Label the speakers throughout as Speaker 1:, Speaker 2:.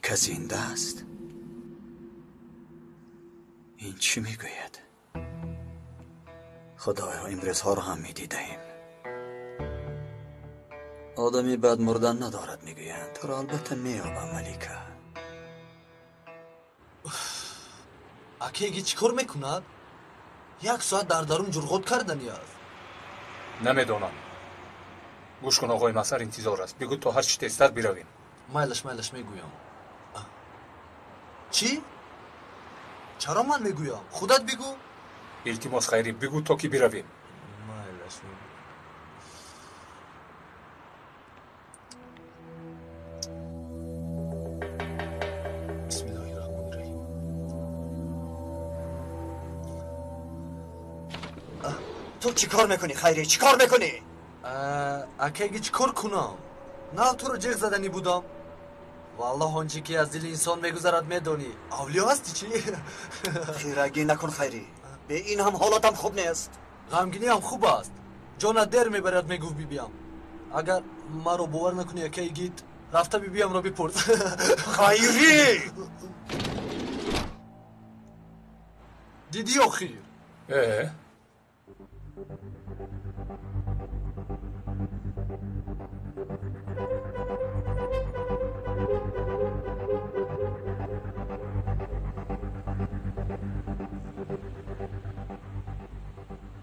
Speaker 1: ملکه زنده است. این چی میگوید؟ خدایا امروزها رو هم میدیدیم. آدمی بعد مردن ندارد میگویند. تو را البته میابم ملکه.
Speaker 2: اکیگی چیکار میکند؟ 1 ساعت در درون جرغوت کردنی است.
Speaker 3: نمیدونم. گوش کن آقای مسر انتظار است. بگو تا هر چی تیزتر برویم.
Speaker 2: مایلش میگویم. چی؟ چرا من میگویم؟ خودت بگو.
Speaker 3: التماس خیری بگو تا که برویم.
Speaker 2: مایلش میگویم. بسم الله الرحمن الرحیم.
Speaker 1: تو چی کار میکنی خیری؟ چی کار میکنی؟
Speaker 2: اکیگی چیکار کنم؟ نه تو رو جیغ زدنی بودم. والله آنچه که از دل انسان میگذرد میدونی. اولیا هستی چی؟
Speaker 1: خیرگی نکن خیری. به این هم حالاتم خوب نیست.
Speaker 2: غمگینی هم خوب است. جانت در میبرد میگو بیام. اگر ما رو باور نکنی اکیگی رفته بیام رو بپرس.
Speaker 1: خیری
Speaker 2: دیدی آخیر؟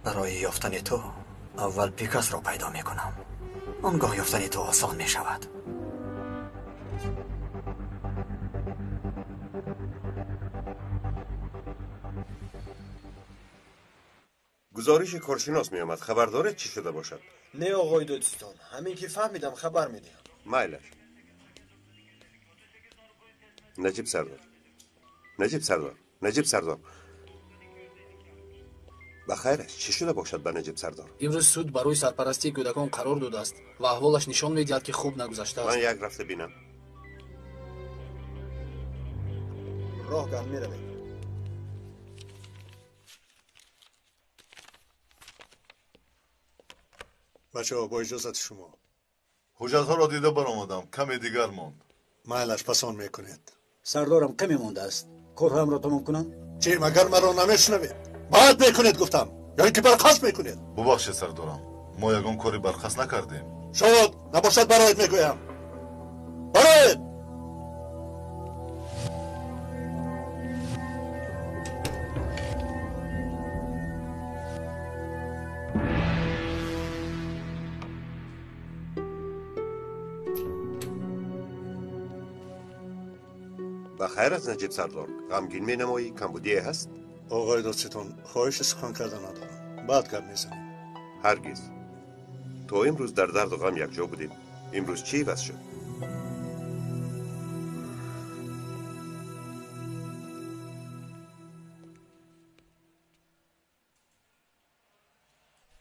Speaker 1: برای یافتن تو اول پیکاس رو پیدا میکنم. آنگاه یافتن تو آسان میشود.
Speaker 4: گزارش کارشناس می آمد. خبر دارد چی شده باشد؟
Speaker 5: نه آقای دوستان، همین که فهمیدم خبر میدیم.
Speaker 4: مایلش. نجیب سردار. بخیرش چی شده باشد به نجیب سردار؟
Speaker 2: امروز سود برای سرپرستی کودکان قرار داده است و احوالش نشان میدهد که خوب نگذشته است.
Speaker 4: من یک رفته بینم.
Speaker 5: راه گرم میرویم.
Speaker 6: بچه ها با اجازت شما
Speaker 7: حجت ها را دیده برآمدم. کمی دیگر ماند.
Speaker 6: مایلش پسان میکنید.
Speaker 8: سردارم کمی مانده است. کار هم را تمام کنم.
Speaker 6: چی مگر مرا نمیشنوید؟ باید میکنید گفتم یا اینکه برخاست میکنید.
Speaker 7: ببخشید سردارم، ما یگان کاری برخاست نکردیم.
Speaker 6: شد نباشد برایت میگویم. برایت
Speaker 4: بخیر از نجیب سردار. غمگین می نمایی؟ کمبودی هست؟
Speaker 6: آقای دادستان خواهش سخن کردن ندارم. بعد گپ میزنیم.
Speaker 4: هرگز. تو امروز در درد و غم یک جا بودیم. امروز چی عوض شد؟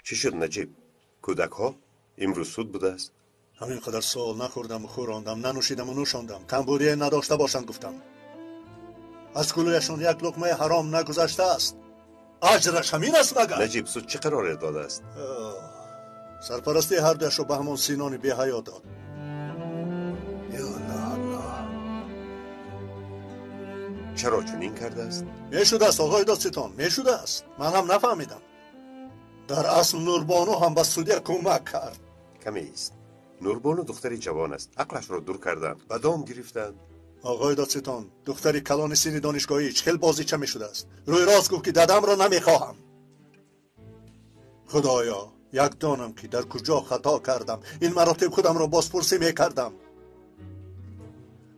Speaker 4: چی شد نجیب؟ کودک ها امروز سود بوده است؟
Speaker 6: همینقدر سوال نخوردم و خوراندم، ننوشیدم و نوشاندم. کمبودی نداشته باشند گفتم. از کلویشون یک لقمه حرام نگذشته است. اجرش همین است مگر؟
Speaker 4: نجیب سود چه قرار داده است؟
Speaker 6: سرپرستی هر دوش رو به همون سینان بی حیا داد. یا الله.
Speaker 4: چرا چنین کرده است؟
Speaker 6: میشده است آقای دادستان، میشده است. من هم نفهمیدم. در اصل نوربانو هم به سودی کمک کرد.
Speaker 4: کمی است. نوربانو دختری جوان است. عقلش را دور کردند و دام گرفتند.
Speaker 6: آقای دادستان، دختری کلان سینی دانشگاهی چخل بازی چه میشده است. روی راست گفت که ددم را نمیخواهم. خدایا یک دانم که در کجا خطا کردم. این مراتب خودم را بازپرسی میکردم.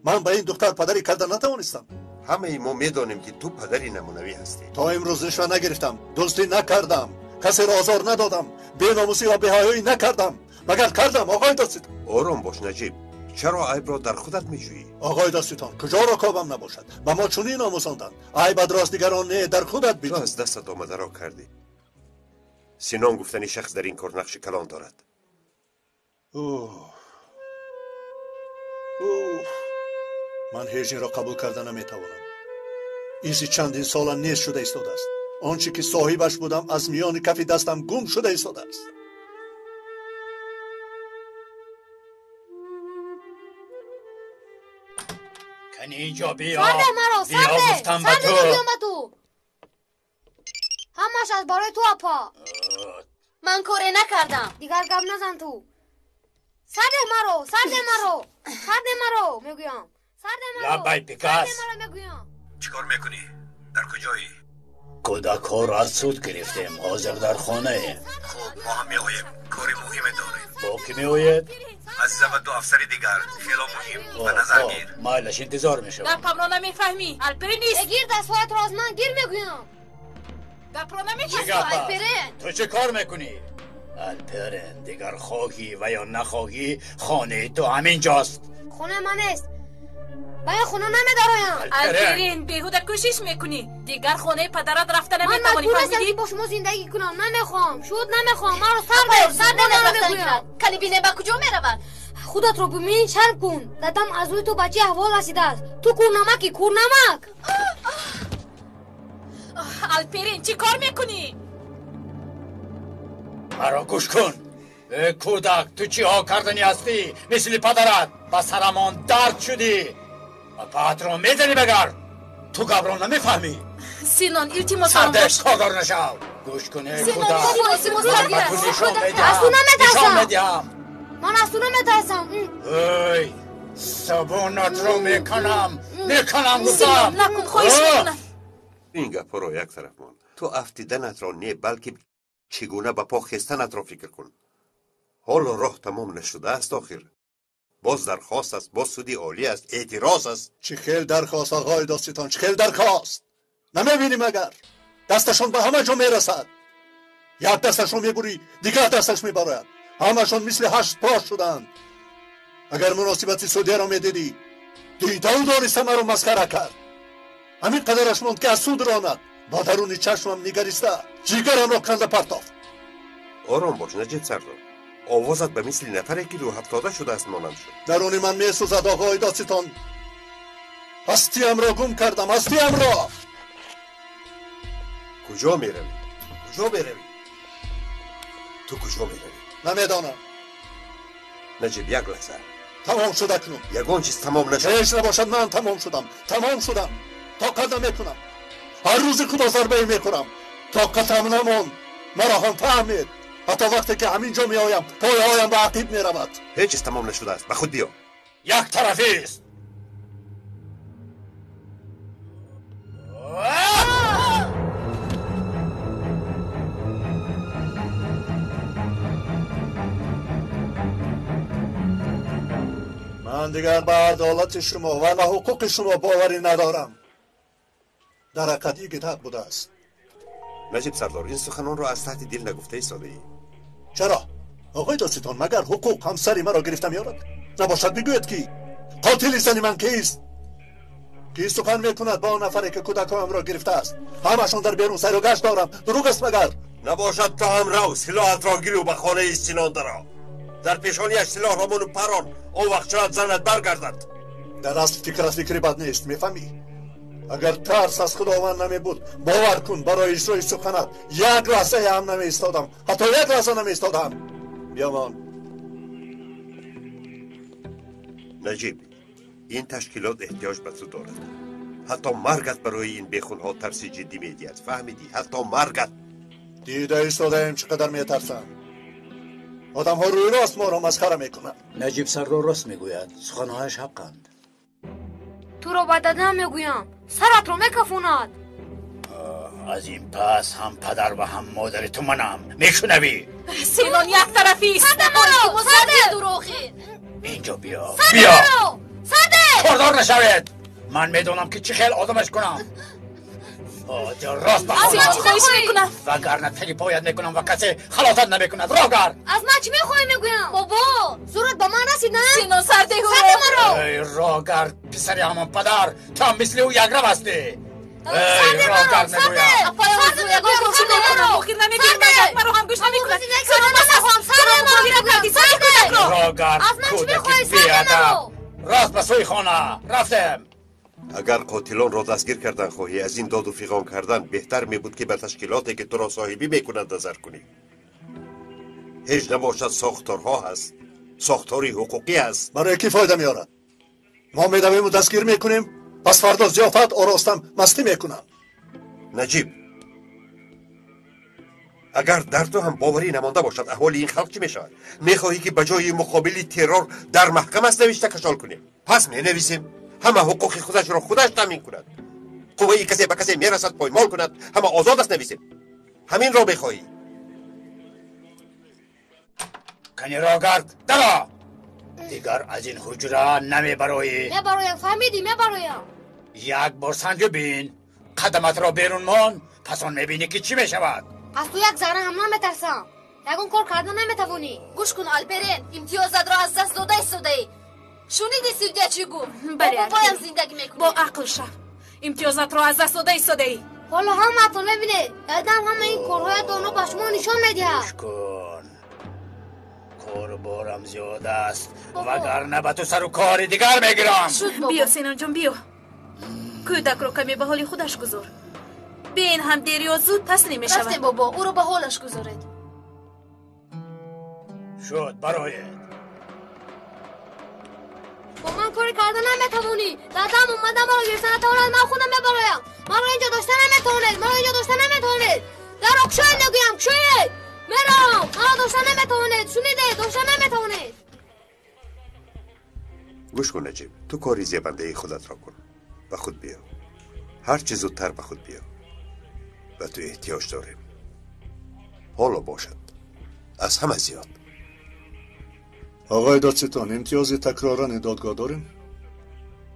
Speaker 6: من به این دختر پدری کردن نتوانستم.
Speaker 4: همه ما میدانیم که تو پدری نمونوی هستی.
Speaker 6: تا امروز رشوه نگرفتم، دزدی نکردم، کسی را آزار ندادم، بی‌ناموسی و بی‌حیایی نکردم. مگر کردم آقای دادستان؟
Speaker 4: آرام باش نجیب. چرا عیب را در خودت میجویی؟
Speaker 6: آقای دادستان کجا را کابم نباشد؟ به ما چنین آموزاندند عیب راست دیگران نه، در خودت بجو.
Speaker 4: تو از دستت آمده را کردی. سینان گفتنی شخص در این کار نقش کلان دارد.
Speaker 6: من هیچ را قبول کردن نمیتوانم. ایزی چندین سال نیست شده ایستاده است. آنچه که صاحبش بودم از میان کف دستم گم شده ایستاده است.
Speaker 9: یعنی اینجا بیا.
Speaker 10: سرده مرا،
Speaker 9: بیا گفتم به
Speaker 10: سرده
Speaker 9: تو.
Speaker 10: بیام به تو. همش از برای تو اپا.
Speaker 11: من کاری نکردم.
Speaker 10: دیگر گپ نزن تو. سرده مرا، سرده مرا، سرده مرا میگویم. سرده مرا.
Speaker 9: لبای پیکاس.
Speaker 10: سرده مرا میگویم.
Speaker 1: چیکار میکنی؟ در کجایی؟
Speaker 9: کودک ها را از سود گرفتیم. حاضر در خانه.
Speaker 1: خب ما هم میگوییم کاری مهم داریم.
Speaker 9: با کی میوید؟
Speaker 1: از دو افسر دیگر خیلی مهم به نظر گیر.
Speaker 9: مایلش انتظار میشم.
Speaker 11: گپم را نمیفهمی. الپری نیست.
Speaker 10: بگیر دستوایت را از من گیر میگویم.
Speaker 11: گپ را
Speaker 9: چی
Speaker 11: نمیفهمی.
Speaker 9: گپ
Speaker 11: الپرین.
Speaker 9: تو چه کار میکنی؟ الپرین دیگر خواهی و یا نخواهی خانه تو همینجاست.
Speaker 10: خونه من است. باید خونه نمیدارایم.
Speaker 11: الپرین بیهوده کوشش میکنی. دیگر خانه پدرت رفته
Speaker 10: من
Speaker 11: نمیتوانی.
Speaker 10: مجبور هستم
Speaker 11: فهمیدی؟
Speaker 10: که با شما زندگی کنم. نمیخوام. شود نمیخوام. مرا سرده مرا میگویم.
Speaker 11: کلی بینه با کجا میروند؟
Speaker 10: خودت رو ببین شرم کن. دادم از روی تو بچه احوال رسیده است. تو کورنمکی کورنمک.
Speaker 11: الپرین چی کار میکنی؟
Speaker 9: مرا گوش کن. ای کودک تو چی ها کردنی هستی؟ مثل پدرت با سرمان درد شدی و بعد رو میزنی بگر. تو گبران نمیفهمی.
Speaker 11: سینان التیماس
Speaker 9: سردش خودار نشو. گوش کن ای
Speaker 11: سینان
Speaker 9: کودک.
Speaker 11: پلیسی مستقیر است.
Speaker 10: از تو
Speaker 9: نشان
Speaker 10: نمیترسم.
Speaker 9: میدیم.
Speaker 10: من از تو نمیترسم.
Speaker 9: ای سبونت رو میکنم
Speaker 11: سینان
Speaker 9: گفتم.
Speaker 11: نکن خواهش میکنم.
Speaker 4: این گپا رو یک طرف مان. تو افتیدنت را نه بلکه چگونه به پا خستنت را فکر کن. حالا راه تمام نشده است آخر. باز درخواست است، باز سودی عالی است، اعتراض است.
Speaker 6: چی خیل درخواست آقای داستان، چی خیل درخواست. نمیبینی مگر دستشون به همه جا میرسد. یک دستشون میبری دیگر دستش میبراید. همشون مثل 8 پاش شدند. اگر مناسبت سودی را میدیدی دیده و دانسته مرا مسخره کرد. همین قدرش موند که از سود راند. با درون چشمم نگریسته جیگرم را کنده پرتافت.
Speaker 4: آرام باش نجیب سردار. آوازت به مثل نفری که رو هفتاده شده است مانند شد.
Speaker 6: درون من میسوزد آقای داستان. هستیم را گم کردم، هستیم را.
Speaker 4: کجا میروی؟ کجا میروی؟ تو کجا میروی؟
Speaker 6: نمیدانم.
Speaker 4: نجیب یک لحظه.
Speaker 6: تمام شده کنم.
Speaker 4: یگان چیز تمام نشد.
Speaker 6: هیچ نباشد من تمام شدم. تمام شدم. طاقت نمیکنم. هر روز خدا ضربه میکنم. طاقتم نماند. مرا هم فهمید. حتی وقتی که همینجا میآیم پایهایم به عقیب میرود.
Speaker 4: هیچ چیز تمام نشده است. به خود بیا.
Speaker 9: یک طرفی است.
Speaker 6: من دیگر به عدالت شما و به حقوق شما باوری ندارم. در حقیقت یک حق بوده است.
Speaker 4: نجیب سردار این سخنان را از تحت دل نگفته ایستاده ای.
Speaker 6: چرا؟ آقای داستان مگر حقوق همسری مرا گرفته میارد؟ نباشد بگوید کی؟ قاتل زن من کیست؟ کی سخن میکند با نفری که کودکایم را گرفته است؟ همشون در بیرون سیر و گشت دارم. دروغ است مگر؟
Speaker 4: نباشد تو هم رو سلاحت را گیرو به خانه استینان درا. در پیشانیش سلاح را منو پران. او وقت شاید زنت برگردد.
Speaker 6: در اصل فکر از فکری بد نیست. میفهمی؟ اگر ترس از خداوند نمی بود باور کن برای اجرای سخنت یک لحظه هم نمی ایستادم. حتی یک لحظه نمی ایستادم. بیامان.
Speaker 4: نجیب این تشکیلات احتیاج به تو دارد. حتی مرگت برای این بیخونها ترسی جدی میدید. فهمیدی؟ حتی مرگت.
Speaker 6: دیده ایستاده ایم چقدر میترسم. آدم ها روی راست ما را مسخره میکنن.
Speaker 8: نجیب سردار راست میگوید. سخنهایش حقند.
Speaker 10: تو رو به دادم میگویم. سرت رو میکفوند.
Speaker 9: از این پس هم پدر و هم مادر تو منم. میشنوی؟
Speaker 11: سینان یک طرفی است.
Speaker 10: سرده
Speaker 11: دروغی.
Speaker 9: اینجا بیا.
Speaker 10: سرده
Speaker 9: بیا.
Speaker 10: مرا. سرده.
Speaker 9: خوردار نشوید. من میدونم که چه خیل آدمش کنم. راست بخوانم.
Speaker 11: از من چی خواهش میکنم؟
Speaker 9: وگرنه تگی پایت میکنم و کسی خلاصت نمیکند. راگر.
Speaker 10: از من چی میخوایی میگویم؟ بابا زورت به من رسید نه؟
Speaker 11: سینان سرده
Speaker 10: مرا.
Speaker 9: ای راگر پسری همان پدر تو هم مثل او یک رو هستی. ای
Speaker 10: سرده
Speaker 9: راگر
Speaker 10: مرا.
Speaker 9: میگویم.
Speaker 10: سرده مرا.
Speaker 11: مخیر نمیگیرم مگر مرا هم گوش نمیکنم.
Speaker 9: راگر کودکی بیادم. راست به سوی خانه رفتم.
Speaker 4: اگر قاتلان را دستگیر کردن خواهی از این داد و فیغان کردن بهتر می بود که به تشکیلاتی که تو را صاحبی میکنند نظر کنی. هیچ نباشد ساختارها هست. ساختاری حقوقی هست.
Speaker 6: برای کی فایده میارد؟ ما میدویم و دستگیر میکنیم پس فردا ضیافت آراستم مستی میکنم.
Speaker 4: نجیب، اگر در تو هم باوری نمانده باشد احوال این خلق چی میشود؟ میخواهی که بجای مقابل ترور در محکمه است نوشته کشال کنیم؟ پس می نویسیم همه حقوق خودش را خودش تامین کند، قوه کسی به کسی میرسد پایمال کند، همه آزاد است نویسیم. همین را بخواهی.
Speaker 9: کنی را گرد درا دیگر از این حجره نمیبروی.
Speaker 10: میبرویم فهمیدی میبرویم.
Speaker 9: یک بار سنج بین قدمت را بیرون مان، پس آن میبینی که چی میشود.
Speaker 10: از تو یک ذره هم نمیترسم. یکون کار کردن نمیتوانی.
Speaker 11: گوش کن آلپرین، امتیازت را از دست داده استاده. شنیدی سیلدیا چی گفت؟
Speaker 10: بله
Speaker 11: با پایم زندگی میکنی. با عقل شو. امتیازت را از دست داده استاده.
Speaker 10: حالا هم تو نبینه ادم همه این کارهای دانو به شما نشان میده.
Speaker 9: گوش کن، کار بارم زیاد است وگرنه به تو سر و کار دیگر میگیرم.
Speaker 11: بیا سینان جان بیا. کودک رو کمی به حال خودش گذار. بین هم دیر یا زود تسلیم میشود. رفتیم بابا، او رو به حالش گذارید.
Speaker 9: شد برایت.
Speaker 10: با من کاری کردن نمیتوانی. دادم اومدم مرا گرفتن نتواند. من خودم ببرایم. من رو اینجا داشته نمیتوانید. من رو اینجا داشته نمیتوانید. در اکشاید نگویم کشاید. میرم. من رو داشته نمیتوانید. شنیده داشته نمیتوانید.
Speaker 4: گوش کن نجیب، تو کاری زیبنده خودت را کن. به خود بیا. هر چی زودتر به خود بیا. به تو احتیاج داریم. حالا باشد. از همه زیاد.
Speaker 6: آقای دادستان، امتیاز تکرارن دادگاه داریم؟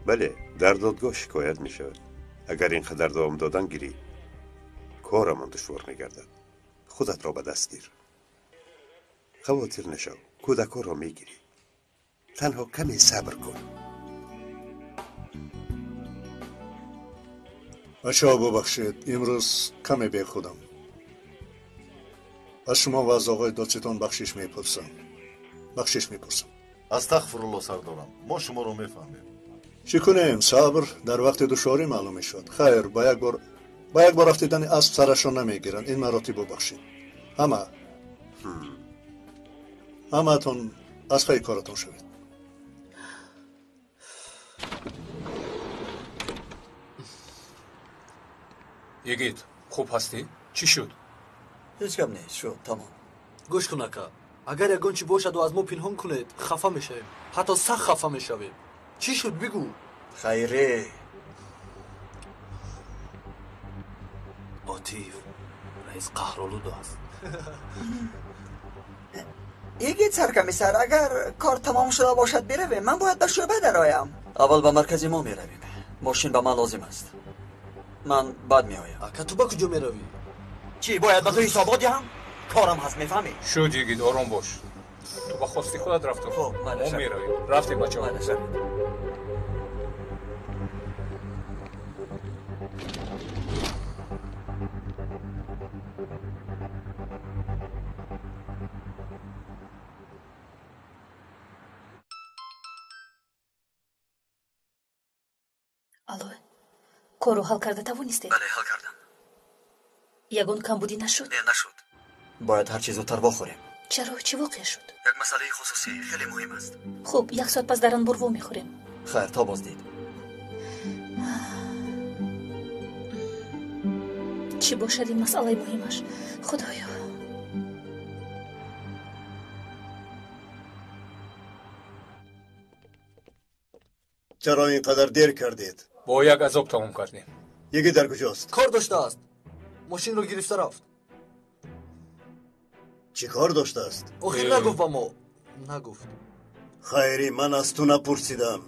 Speaker 4: بله، در دادگاه شکایت می شود. اگر اینقدر دوام دادن گیری کارمان دشوار می گردد. خودت را به دست گیر. خواطر نشو، کودکان را می گیری. تنها کمی صبر کن.
Speaker 6: بچه‌ها ببخشید، امروز کمی بی خودم. از شما و از آقای دادستان بخشش میپرسم.
Speaker 7: استغفرالله سردارم، ما شما رو میفهمیم.
Speaker 6: چی کنیم؟ صبر در وقت دشواری معلوم میشد. خیر، با یک بار رفتیدن اسب سرشان نمیگیرن. این مراتب ببخشید. همه تون از خیلی کارتون شوید.
Speaker 3: یگید خوب هستی؟ چی شد؟
Speaker 1: هیچ کم نیست، شد تمام.
Speaker 2: گوش کن اکا، اگر یگان چی باشد و از ما پنهان کنید خفه میشویم. حتی سخت خفه میشویم. چی شد بگو.
Speaker 1: خیره
Speaker 2: آتیف رئیس قهرالود است.
Speaker 1: یگید سرکمیسر، اگر کار تمام شده باشد برویم. من باید به شعبه درایم. اول به مرکز ما میرویم. ماشین به من لازم است. من بعد میآیم.
Speaker 2: اکا تو به کجا میروی؟
Speaker 1: چی باید به تو حسابات دهم؟ کارم هست میفهمی؟
Speaker 3: شد یگید آرام باش. تو با خواستی خودت رفت.
Speaker 1: خب
Speaker 3: ما میرویم. رفتیم بچه‌ها.
Speaker 11: الو، کارو حل کرده توانستی؟
Speaker 1: بله حل کردم.
Speaker 11: یگان کمبودی نشد؟
Speaker 1: نه نشد. باید هر چیز زودتر بخوریم.
Speaker 11: چرا؟ چی واقع شد؟
Speaker 1: یک مسئله خصوصی خیلی مهم است.
Speaker 11: خب 1 ساعت پس در آن برو میخوریم.
Speaker 1: خیر تا بازدید.
Speaker 11: چی باشد این مسئله مهمش؟ خدایا.
Speaker 6: چرا اینقدر دیر کردید؟
Speaker 3: با یک عذاب تمام کردیم.
Speaker 6: یکی در کجاست؟
Speaker 2: کار داشته است. ماشین رو گرفته رفت.
Speaker 6: چی کار داشته است؟
Speaker 2: آخه نگفت با ما. نگفت.
Speaker 6: خیری، من از تو نپرسیدم.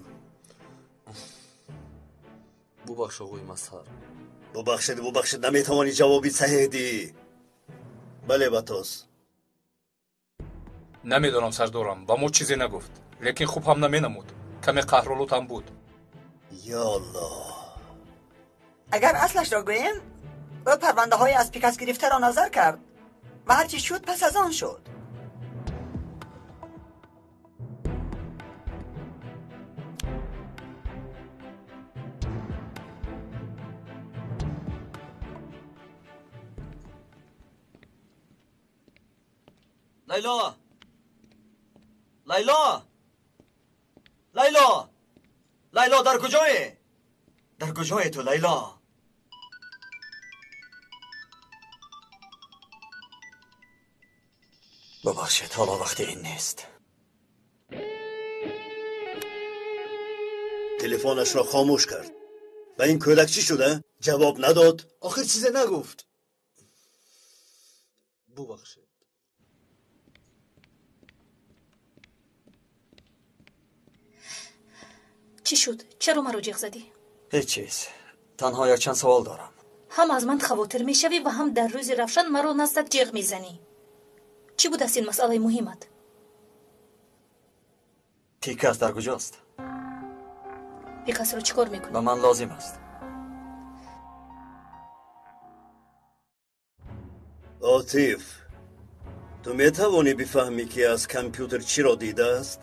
Speaker 2: ببخش آقای مظهر.
Speaker 6: ببخشید نمیتوانی جوابی صحیح دی. بله باتوس.
Speaker 3: نمیدونم سردارم، با ما چیزی نگفت. لیکن خوب هم نمینمود. کمی قهرالود هم بود.
Speaker 6: یا الله.
Speaker 1: اگر اصلش را گوییم، او پرونده های از پیکس گرفته را نظر کرد و هرچی شد پس از آن شد.
Speaker 12: لیلا در کجایی؟
Speaker 1: در کجای تو لیلا؟ ببخشید حالا وقت این نیست.
Speaker 6: تلفنش را خاموش کرد. و این کودک چی شده؟ جواب نداد؟
Speaker 2: آخر چیزی نگفت. ببخشید.
Speaker 11: چی شد؟ چرا مرا جیغ زدی؟
Speaker 1: هیچ چیز. تنها یک چند سوال دارم.
Speaker 11: هم از من خواطر میشوی و هم در روز روشن مرا نزدت جیغ میزنی. چی بود است این مسئله مهمت؟
Speaker 1: پیکاس در کجاست؟
Speaker 11: پیکاس رو چیکار میکنی؟
Speaker 1: به من لازم است.
Speaker 6: عاطف، تو میتوانی بفهمی که از کامپیوتر چی را دیده است؟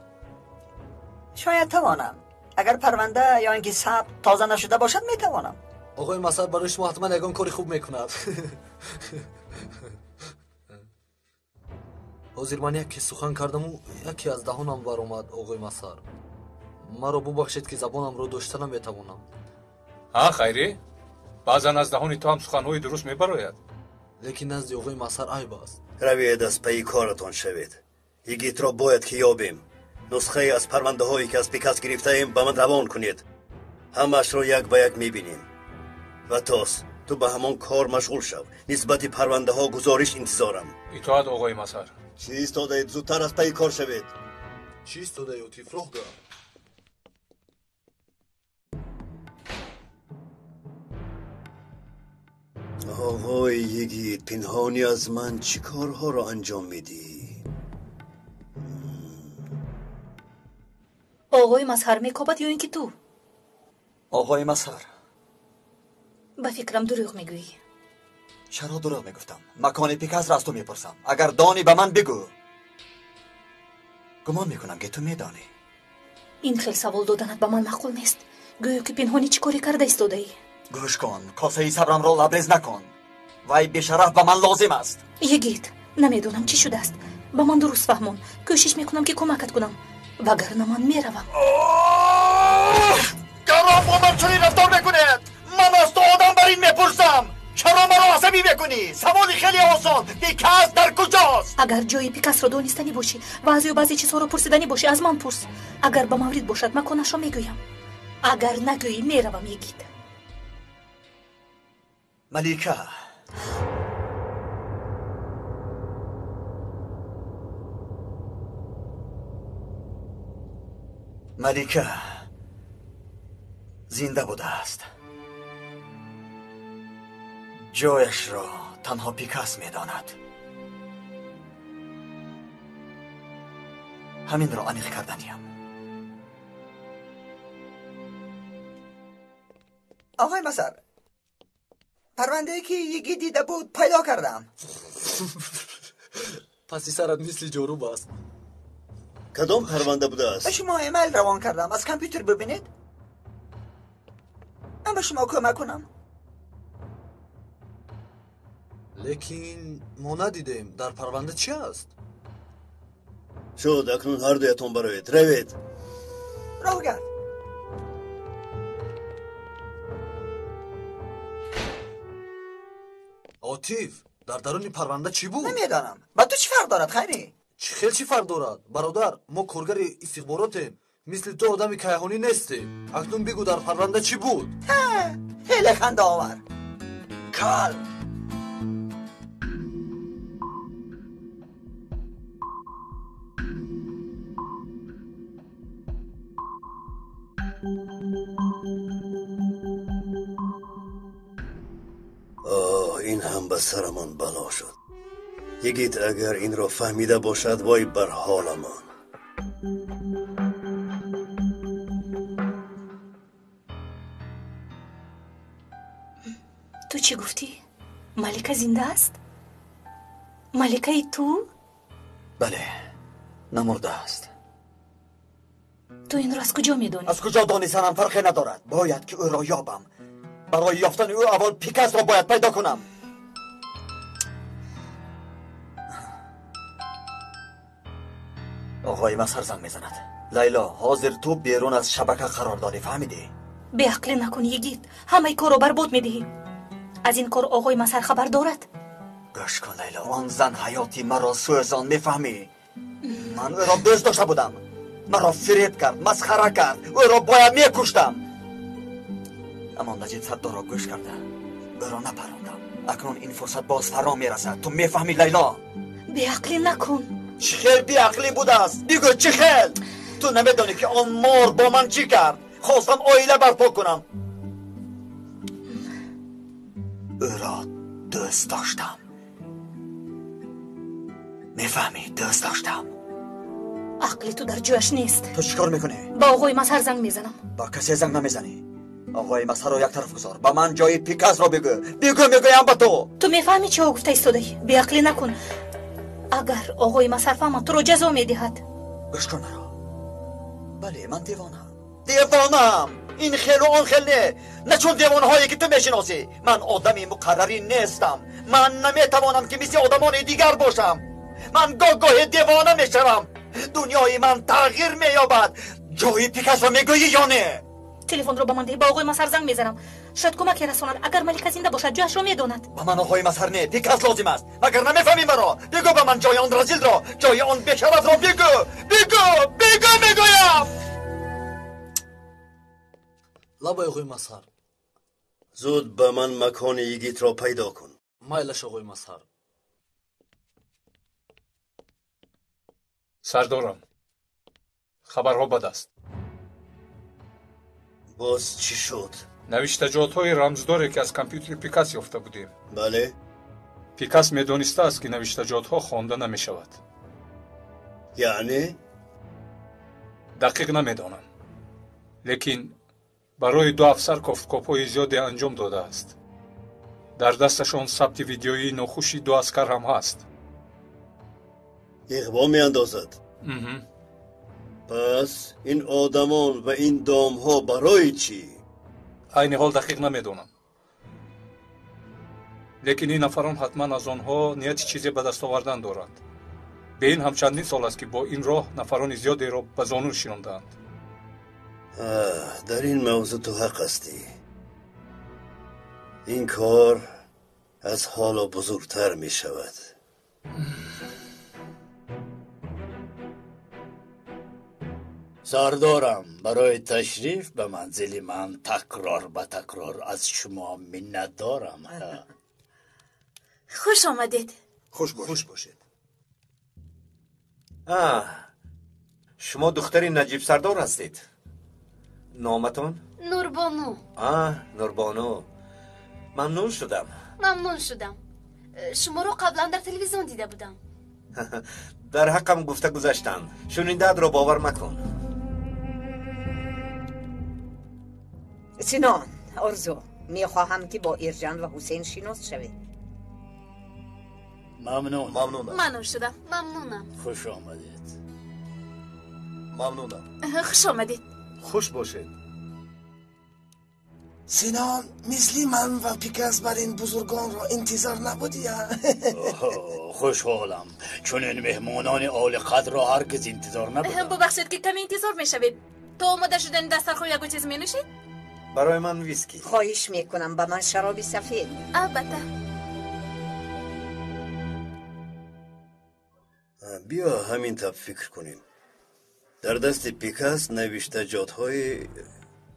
Speaker 1: شاید توانم. اگر پرونده یا اینکه ثبت تازه نشده باشد میتوانم.
Speaker 2: آقای مسعود برای شما حتما یگان کاری خوب میکند. حاضر من یکی سخن کردم و یکی از دهانم بر آمد. آقای مسعود مرا ببخشید که زبانم رو داشته نمیتوانم.
Speaker 3: ها خیری؟ بعضا از دهان تو هم سخنهای درست میبراید.
Speaker 2: لیکن نزد آقای مسعود عیب است.
Speaker 6: روید از پی کارتان شوید. یگیت را باید که یابیم. نسخه از پرونده هایی که از پیکاس گرفته ایم به من روان کنید. همش را یک به یک میبینیم. و تو به همان کار مشغول شو. نسبت پرونده ها گزارش انتظارم.
Speaker 3: اطاعت آقای مسعود.
Speaker 6: چی ایستاده اید؟ زودتر از پی کار شوید.
Speaker 2: چی ایستاده اید؟ عاطف راه ده.
Speaker 6: آقای یگیت، پنهانی از من چی کارها را انجام میدی؟
Speaker 11: آقای مظهر میکابد یا اینکه تو؟
Speaker 1: آقای مظهر.
Speaker 11: به فکرم دروغ میگویی.
Speaker 1: چرا دروغ میگفتم؟ مکان پیکاس را از تو میپرسم. اگر دانی به من بگو. گمان میکنم که تو میدانی.
Speaker 11: این خیلی سوال دادنت به من معقول نیست. گویا که پنهانی چی کاری کرده ایستاده ای؟
Speaker 1: گوش کن، کاسه صبرم را لبریز نکن. وای بیشرف به من لازم است.
Speaker 11: یگیت، نمیدونم چی شده است. با من درست فهمون. کوشش میکنم که کمکت کنم. وگرنه من میروم.
Speaker 1: گرام با من چنین رفتار میکنید؟ من از تو آدم بر این میپرسم. چرا مرا عصبی میکنی؟ سوالی خیلی آسان. پیکاس در کجاست؟
Speaker 11: اگر جای پیکاس را دانستنی باشی و بعضی چیزها را پرسیدنی باشی از من پرس. اگر با مورد باشد مکانش را میگویم. اگر نگویی میروم. یگیت.
Speaker 1: ملیکه، ملیکه زنده بوده است. جایش را تنها پیکاس میداند. همین را انیق کردنیم. آقای مسر، پرونده که یکی دیده بود پیدا کردم.
Speaker 2: پس سرت مثل جاروب است.
Speaker 6: کدام پرونده بوده است؟
Speaker 1: به شما ایمیل روان کردم. از کامپیوتر ببینید. من به شما کمک کنم.
Speaker 2: لیکن ما ندیدیم. در پرونده چی است؟
Speaker 6: شد، اکنون هر دویتون برایید. روید.
Speaker 1: راه گرد.
Speaker 2: عاطف، در درون پرونده چی بود؟
Speaker 1: نمیدانم. با تو چی فرق دارد خیری؟
Speaker 2: خیلی چی فرق دارد؟ برادر، ما کارگر استخباراتیم. مثل تو آدمی کیهانی نیستیم. اکنون بگو در پرونده چی بود؟
Speaker 1: خیلی خنده آور. کال.
Speaker 6: این هم به سرمان بلا شد. یگیت اگر این را فهمیده باشد وای بر حالمان.
Speaker 11: تو چی گفتی؟ ملکه زنده است؟ ملکه ای تو؟
Speaker 1: بله، نمرده است.
Speaker 11: تو این را از کجا میدونی؟
Speaker 1: از کجا دانستنم فرقی ندارد. باید که او را یابم. برای یافتن او اول پیکاس را باید پیدا کنم. آقای مسهر زنگ میزند. لیلا، حاضر تو بیرون از شبکه قرار داری، فهمیدی؟
Speaker 11: بیعقلی نکن یگید. همه کار رو برباد میدهی. از این کار آقای مسر خبر دارد؟
Speaker 1: گوش کن لیلا، آن زن حیاتی مرا سوزان، میفهمی؟ من او را دوست داشته بودم، مرا فریب کرد، مسخره کرد، او را باید میکشتم. اما نجید صدر را گوش کرده، او را نپروندم. اکنون این فرصت باز فرا میرسد. تو میفهمی لیلا؟
Speaker 11: بیعقلی نکن.
Speaker 1: چه خیل بیعقلی بوده است؟ بگو چه خیل؟ تو نمیدانی که آن مار با من چی کرد؟ خواستم آیله برپا کنم. او را دوست داشتم. میفهمی؟ دوست داشتم.
Speaker 11: عقلی تو در جوش نیست.
Speaker 1: تو چیکار میکنی؟
Speaker 11: با آقای مسهر زنگ میزنم.
Speaker 1: با کسی زنگ نمیزنی. آقای مسهر رو یک طرف گذار. با من جای پیکاس رو بگو. میگویم با تو.
Speaker 11: تو میفهمی چه گفته ایستادی؟ بیعقلی نکن. اگر آقای مسهر فهمد تو رو جزا میدهد.
Speaker 1: گوش کن مرا. بله من دیوانم. این خیل و آن خیل نه چون دیوانه هایی که تو میشناسی. من آدمی مقرری نیستم. من نمیتوانم که مثل آدمان دیگر باشم. من گاه دیوانه میشم. دنیای من تغییر مییابد. جای پیکاس رو میگویی یا نه؟
Speaker 11: تلفن رو به من ده. با آقای مسهر زنگ میزنم. شاید کمک رساند. اگر ملک زنده باشد جوش رو میداند.
Speaker 1: با من آقای مسهر نه، پیکاس لازم است. مگر نمیفهمی مرا؟ بگو به من جای آن رزیل را، جای آن بیشرف را بگو میگویم.
Speaker 2: لابای آقای مسهر،
Speaker 6: زود به من مکان یگیت را پیدا کن.
Speaker 2: مایلش آقای مسهر.
Speaker 3: سردارم، خبرها بد است.
Speaker 6: باز چی شد؟
Speaker 3: نوشتجات‌های رمزداری که از کامپیوتر پیکاس یافته بودیم.
Speaker 6: بله؟
Speaker 3: پیکاس میدانسته است که نوشتجات‌ها خوانده نمی‌شود.
Speaker 6: یعنی؟
Speaker 3: دقیق نمیدانم. لیکن برای 2 افسر کاپوی زیادی انجام داده است. در دستشان ثبت ویدیویی ناخوشی 2 عسکر هم هست.
Speaker 6: اقوا می اندازد. پس این آدمان و این دام ها برای چی؟
Speaker 3: عین حال دقیق نمیدانم. لیکن این نفران حتما از آنها نیت چیزی به دست آوردن دارد. به این هم چندین سال است که با این راه نفران زیادی را به زانو نشاندند.
Speaker 6: در این موضوع تو حق هستی. این کار از حالا بزرگتر می شود.
Speaker 9: سردارم، برای تشریف به منزل من تکرار به تکرار از شما منت دارم.
Speaker 11: خوش آمدید.
Speaker 5: خوش باشید.
Speaker 4: شما دختری نجیب سردار هستید. نامتون؟
Speaker 10: نوربانو.
Speaker 4: نوربانو. ممنون شدم.
Speaker 10: شما رو قبلا در تلویزیون دیده بودم.
Speaker 4: در حقم گفته گذاشتن. شنیدت رو باور مکن.
Speaker 12: سینان، آرزو، میخواهم که با ایرجان و حسین شناس شوید.
Speaker 11: ممنون شدم.
Speaker 10: ممنونم.
Speaker 9: خوش آمدید.
Speaker 5: ممنونم.
Speaker 11: خوش آمدید.
Speaker 2: خوش باشید.
Speaker 13: سینان، مثل من و پیکاس بر این بزرگان را انتظار نبودی؟
Speaker 9: خوشحالم، چون این مهمانان عالی قدر را هرگز انتظار نبودم.
Speaker 11: ببخشید که کمی انتظار میشوید. تو آماده شدن دسترخوان یک چیز می نوشید؟
Speaker 4: برای من ویسکی.
Speaker 12: خواهش میکنم به من شرابی سفید.
Speaker 11: البته.
Speaker 6: بیا همین تب فکر کنیم. در دست پیکاس نوشتجات‌های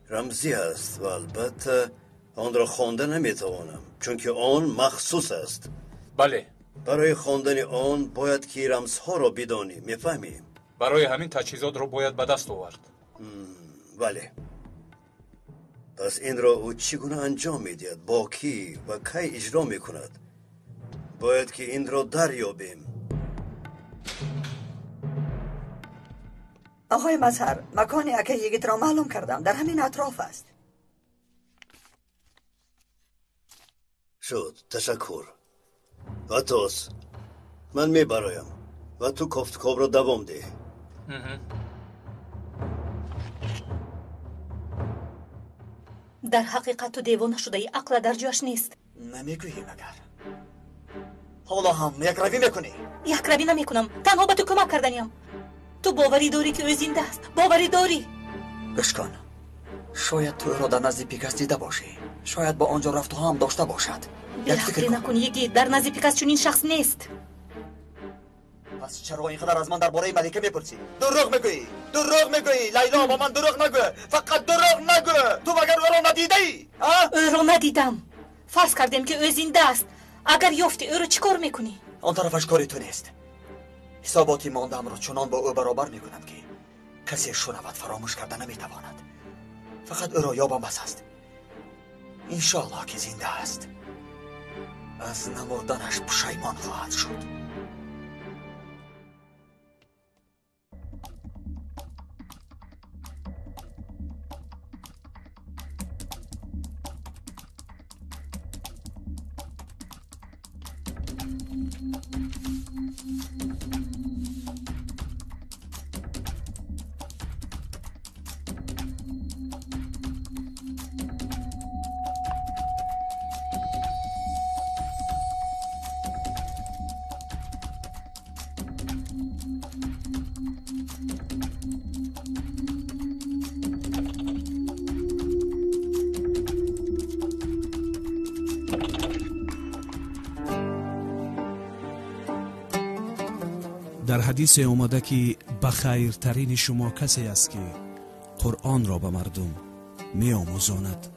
Speaker 6: رمزی است و البته آن را خوانده نمیتوانم، چون که آن مخصوص است.
Speaker 3: بله.
Speaker 6: برای خواندن آن باید که رمزها را بدانیم، میفهمیم؟
Speaker 3: برای همین تجهیزات را باید به دست آورد.
Speaker 6: بله. پس این را او چگونه انجام میدهد، با کی و کی اجرا میکند؟ باید که این را دریابیم.
Speaker 1: آقای مسهر، مکان اکه یگیت را معلوم کردم، در همین اطراف است.
Speaker 6: شد، تشکر. و توس من میبرایم و تو کفتکاب را دوام ده.
Speaker 11: در حقیقت تو دیوانه شده ای، عقل در جاش نیست.
Speaker 1: نمیگویی مگر حالا هم یک روی میکنی؟
Speaker 11: یک روی نمیکنم، تنها به تو کمک کردنیم. تو باوری داری که او زنده است؟ باوری داری؟
Speaker 1: گوش کن، شاید تو را در نزد پیکاس دیده باشی، شاید با آنجا رفت و هم داشته باشد. یک فکر کن.
Speaker 11: نکن یکی در نزد پیکاس چون این شخص نیست.
Speaker 1: پس چرا اینقدر از من درباره ملکه میپرسی؟ دروغ میگویی لیلا، با من دروغ نگو، فقط دروغ نگو. تو مگر او را ندیده ای؟
Speaker 11: او را ندیدم. فرض کردیم که او زنده است. اگر یافتی او را چیکار میکنی؟
Speaker 1: آن طرفش کاری تو نیست. حساباتی ماندم را چنان با او برابر میکنم که کسی شنود فراموش کرده نمیتواند. فقط او را یابم بس است. انشاءالله که زنده است. از نمردنش پشیمان خواهد شد.
Speaker 14: در حدیث اومده که بخیرترین شما کسی است که قرآن را به مردم می آموزاند.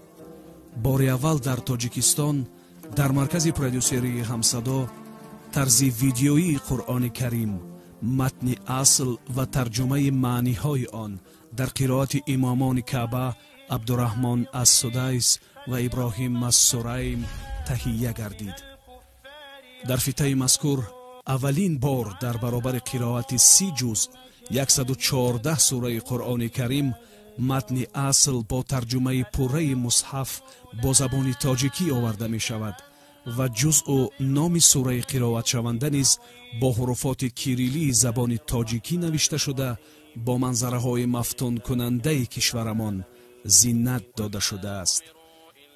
Speaker 14: بار اول در تاجیکستان در مرکز پرودوسری همصدا طرز ویدیویی قرآن کریم، متن اصل و ترجمه معنی های آن در قرائت امامان کعبه عبدالرحمن از سدیس و ابراهیم از سریم تهیه گردید. در فیته مذکور اولین بار در برابر قرائت 30 جزء 114 سوره قرآن کریم متن اصل با ترجمه پوره مصحف با زبان تاجیکی آورده می شود و جزء و نام سوره قرائت شونده نیز با حروفات کیریلی زبان تاجیکی نوشته شده با منظره های مفتون کننده کشورمان زینت داده شده است.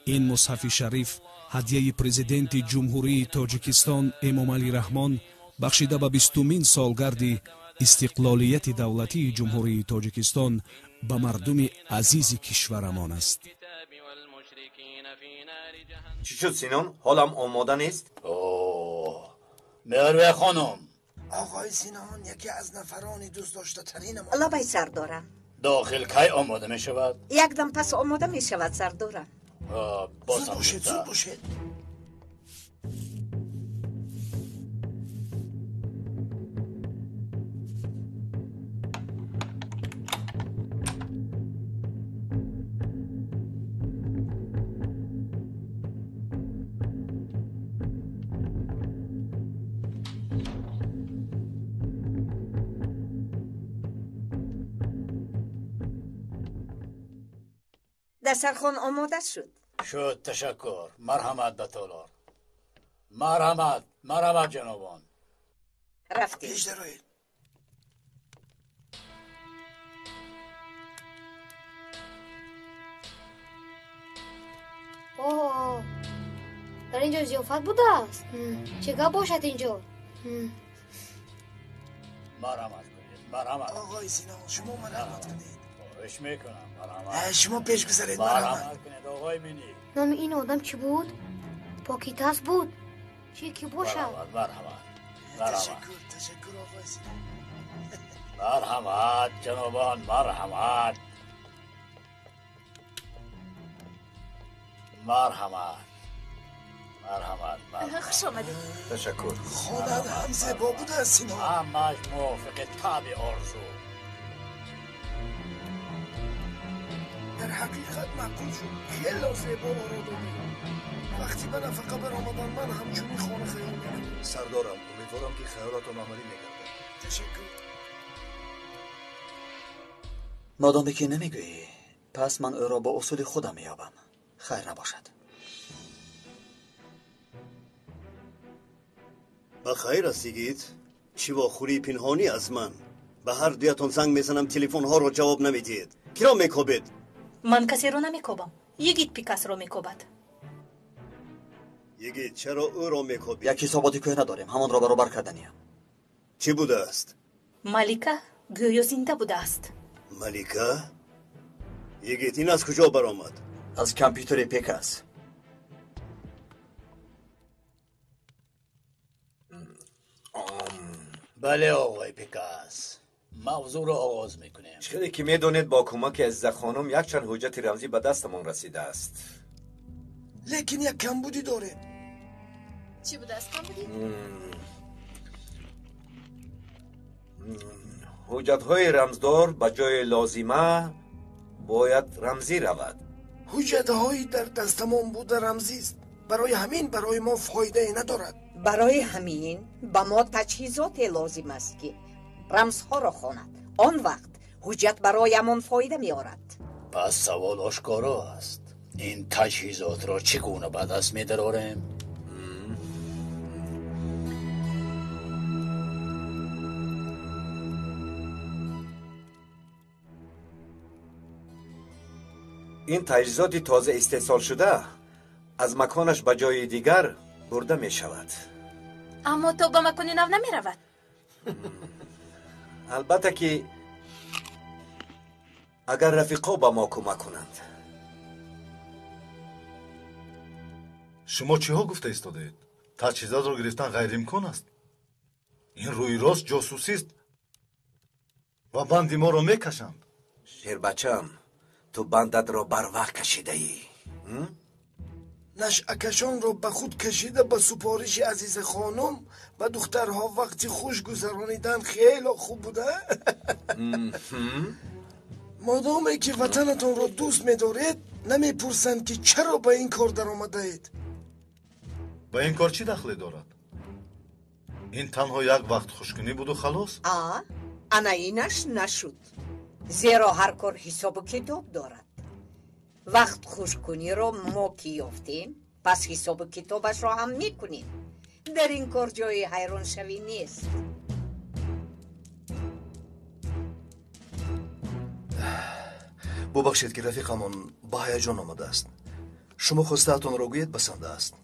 Speaker 14: این مصحف شریف هدیه پرزیدنت جمهوری تاجیکستان امام علی رحمان بخشیده به 20مین سالگرد استقلالیت دولتی جمهوری تاجیکستان به مردم عزیز کشورمان است.
Speaker 9: چی شد سینان؟ حالم آماده نیست؟ مروه خانم.
Speaker 13: آقای سینان یکی از نفرانی دوست داشته ترین ما.
Speaker 12: الله بای سردارم.
Speaker 9: داخل کی آماده می شود؟
Speaker 12: یک دم پس آماده می شود سردارم.
Speaker 13: زود باشید.
Speaker 12: دسترخوان آماده شد.
Speaker 9: تشکر. مرحمت به تالار. مرحمت جنابان.
Speaker 12: رفتی.
Speaker 13: پیش دروید.
Speaker 10: اوه، در اینجا ضیافت بوده است. چگاه باشد اینجا؟
Speaker 9: مرحمت کنید.
Speaker 13: آقای سینان شما مرحمت کنید.
Speaker 9: خواهش میکنم.
Speaker 13: شما پیش بذارید.
Speaker 9: مرحمت کنید آقای منی.
Speaker 10: نام این آدم چی بود؟ پاکیتاس بود. چی که باشد؟
Speaker 9: مرحمت.
Speaker 13: تشکر آقای سینان.
Speaker 9: مرحمت جنابان. مرحمت.
Speaker 11: خوش آمدید.
Speaker 9: تشکر.
Speaker 13: خانه هم زیبا بوده سینان.
Speaker 9: همش موافق طبع آرزو.
Speaker 13: در حقیقت معقول شد. خیلی زیبا آرا دادی. وقتی به نفقه برآمدن من همچونی خانه خیال میکنم.
Speaker 6: سردارم امیدوارم که خیالاتون عملی نگرده.
Speaker 13: تشکر.
Speaker 1: مادامی که نمیگویی پس من او را با اصول خودم میابم. خیر نباشد.
Speaker 15: بخیر هستید؟ چی واخوری پنهانی از من؟ به هر دویتون زنگ میزنم تلفن ها رو جواب نمیدید. کی را میکوبید؟
Speaker 11: من کسی رو نمیکوبم. یگید پیکاس رو میکوبد.
Speaker 15: یگید چرا او را میکوبید؟
Speaker 1: یک حساباتی که نداریم، همان را برابر کردنیم.
Speaker 15: چی بوده است؟
Speaker 11: ملیکه گویا زنده بوده است.
Speaker 15: ملیکه؟ یگیت این از کجا برآمد؟
Speaker 1: از کامپیوتر پیکاس.
Speaker 9: بله آقای پیکاس، موضوع رو آغاز میکنیم.
Speaker 16: چیزی که میدونید با کمک عزیزه خانم یک چند حجت رمزی به دستمون رسیده است.
Speaker 13: لیکن یک کمبودی داره.
Speaker 11: چی بود از کمبودی؟
Speaker 16: حجت های رمزدار به جای لازمه باید رمزی رود.
Speaker 13: حجت هایی در دستمون بوده رمزی است. برای همین برای ما فایده ندارد.
Speaker 12: برای همین با ما تجهیزات لازم است که رمزها را خواند. آن وقت حجت برایمان فایده می آورد.
Speaker 9: پس سوال آشکارا است. این تجهیزات را چگونه به دست می دراریم؟
Speaker 16: این تجهیزات تازه استحصال شده از مکانش به جای دیگر برده می شود.
Speaker 11: اما تو به مکانی نو نمی رود.
Speaker 16: البته که اگر رفیقا به ما کمک کنند.
Speaker 7: شما چی ها گفته ایستادید؟ تجهیزات رو گرفتن غیر امکان است. این روی راست جاسوسی است و بندی ما رو میکشند.
Speaker 16: شیر بچم، تو بندت را بر وقت کشیده ای.
Speaker 13: نشعکشان را به خود کشیده به سپارش عزیز خانم و دخترها وقتی خوش گذرانیدن خیلی خوب بوده. مادامی که وطنتان را دوست می‌دارید نمیپرسند که چرا به این کار در آمده اید.
Speaker 7: به این کار چی دخلی دارد؟ این تنها یک وقت خوشکنی بود و خلاص؟
Speaker 12: انا اینش نشد. زیرا هر کار حساب و کتاب دارد. وقت خوشکنی را ما که یافتیم پس حساب و کتابش را هم میکنیم. در این کار جای حیران شوی نیست.
Speaker 5: ببخشید که رفیقمان با هیجان آمده است. شما خواسته‌تان را گویید بسنده است.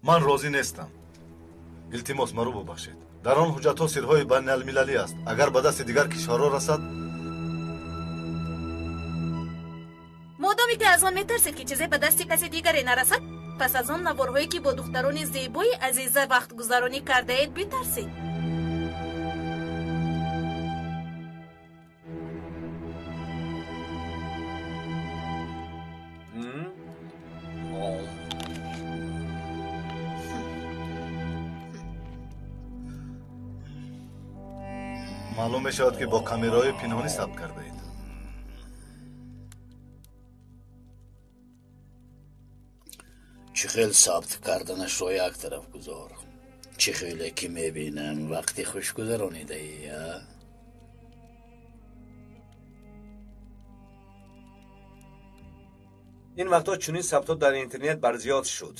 Speaker 7: من راضی نیستم. التماس مرا ببخشید. در آن حجت ها سرهای بین المللی است. اگر به دست دیگر کشورها رسد،
Speaker 11: مادامی که از آن میترسید که چیزی به دست کسی دیگری نرسد، پس از آن نوارهایی که با دختران زیبای عزیزه وقت گذرانی کرده اید بترسید.
Speaker 7: معلوم می شود که با کامیرای پنهانی ثبت کرده اید.
Speaker 9: چه خیلی ثبت کردنش رو یک طرف گذار. چه خیلی که میبینم وقتی خوش گذرانیده ای.
Speaker 16: این وقتا چنین ثبتات در اینترنت برزیاد شد.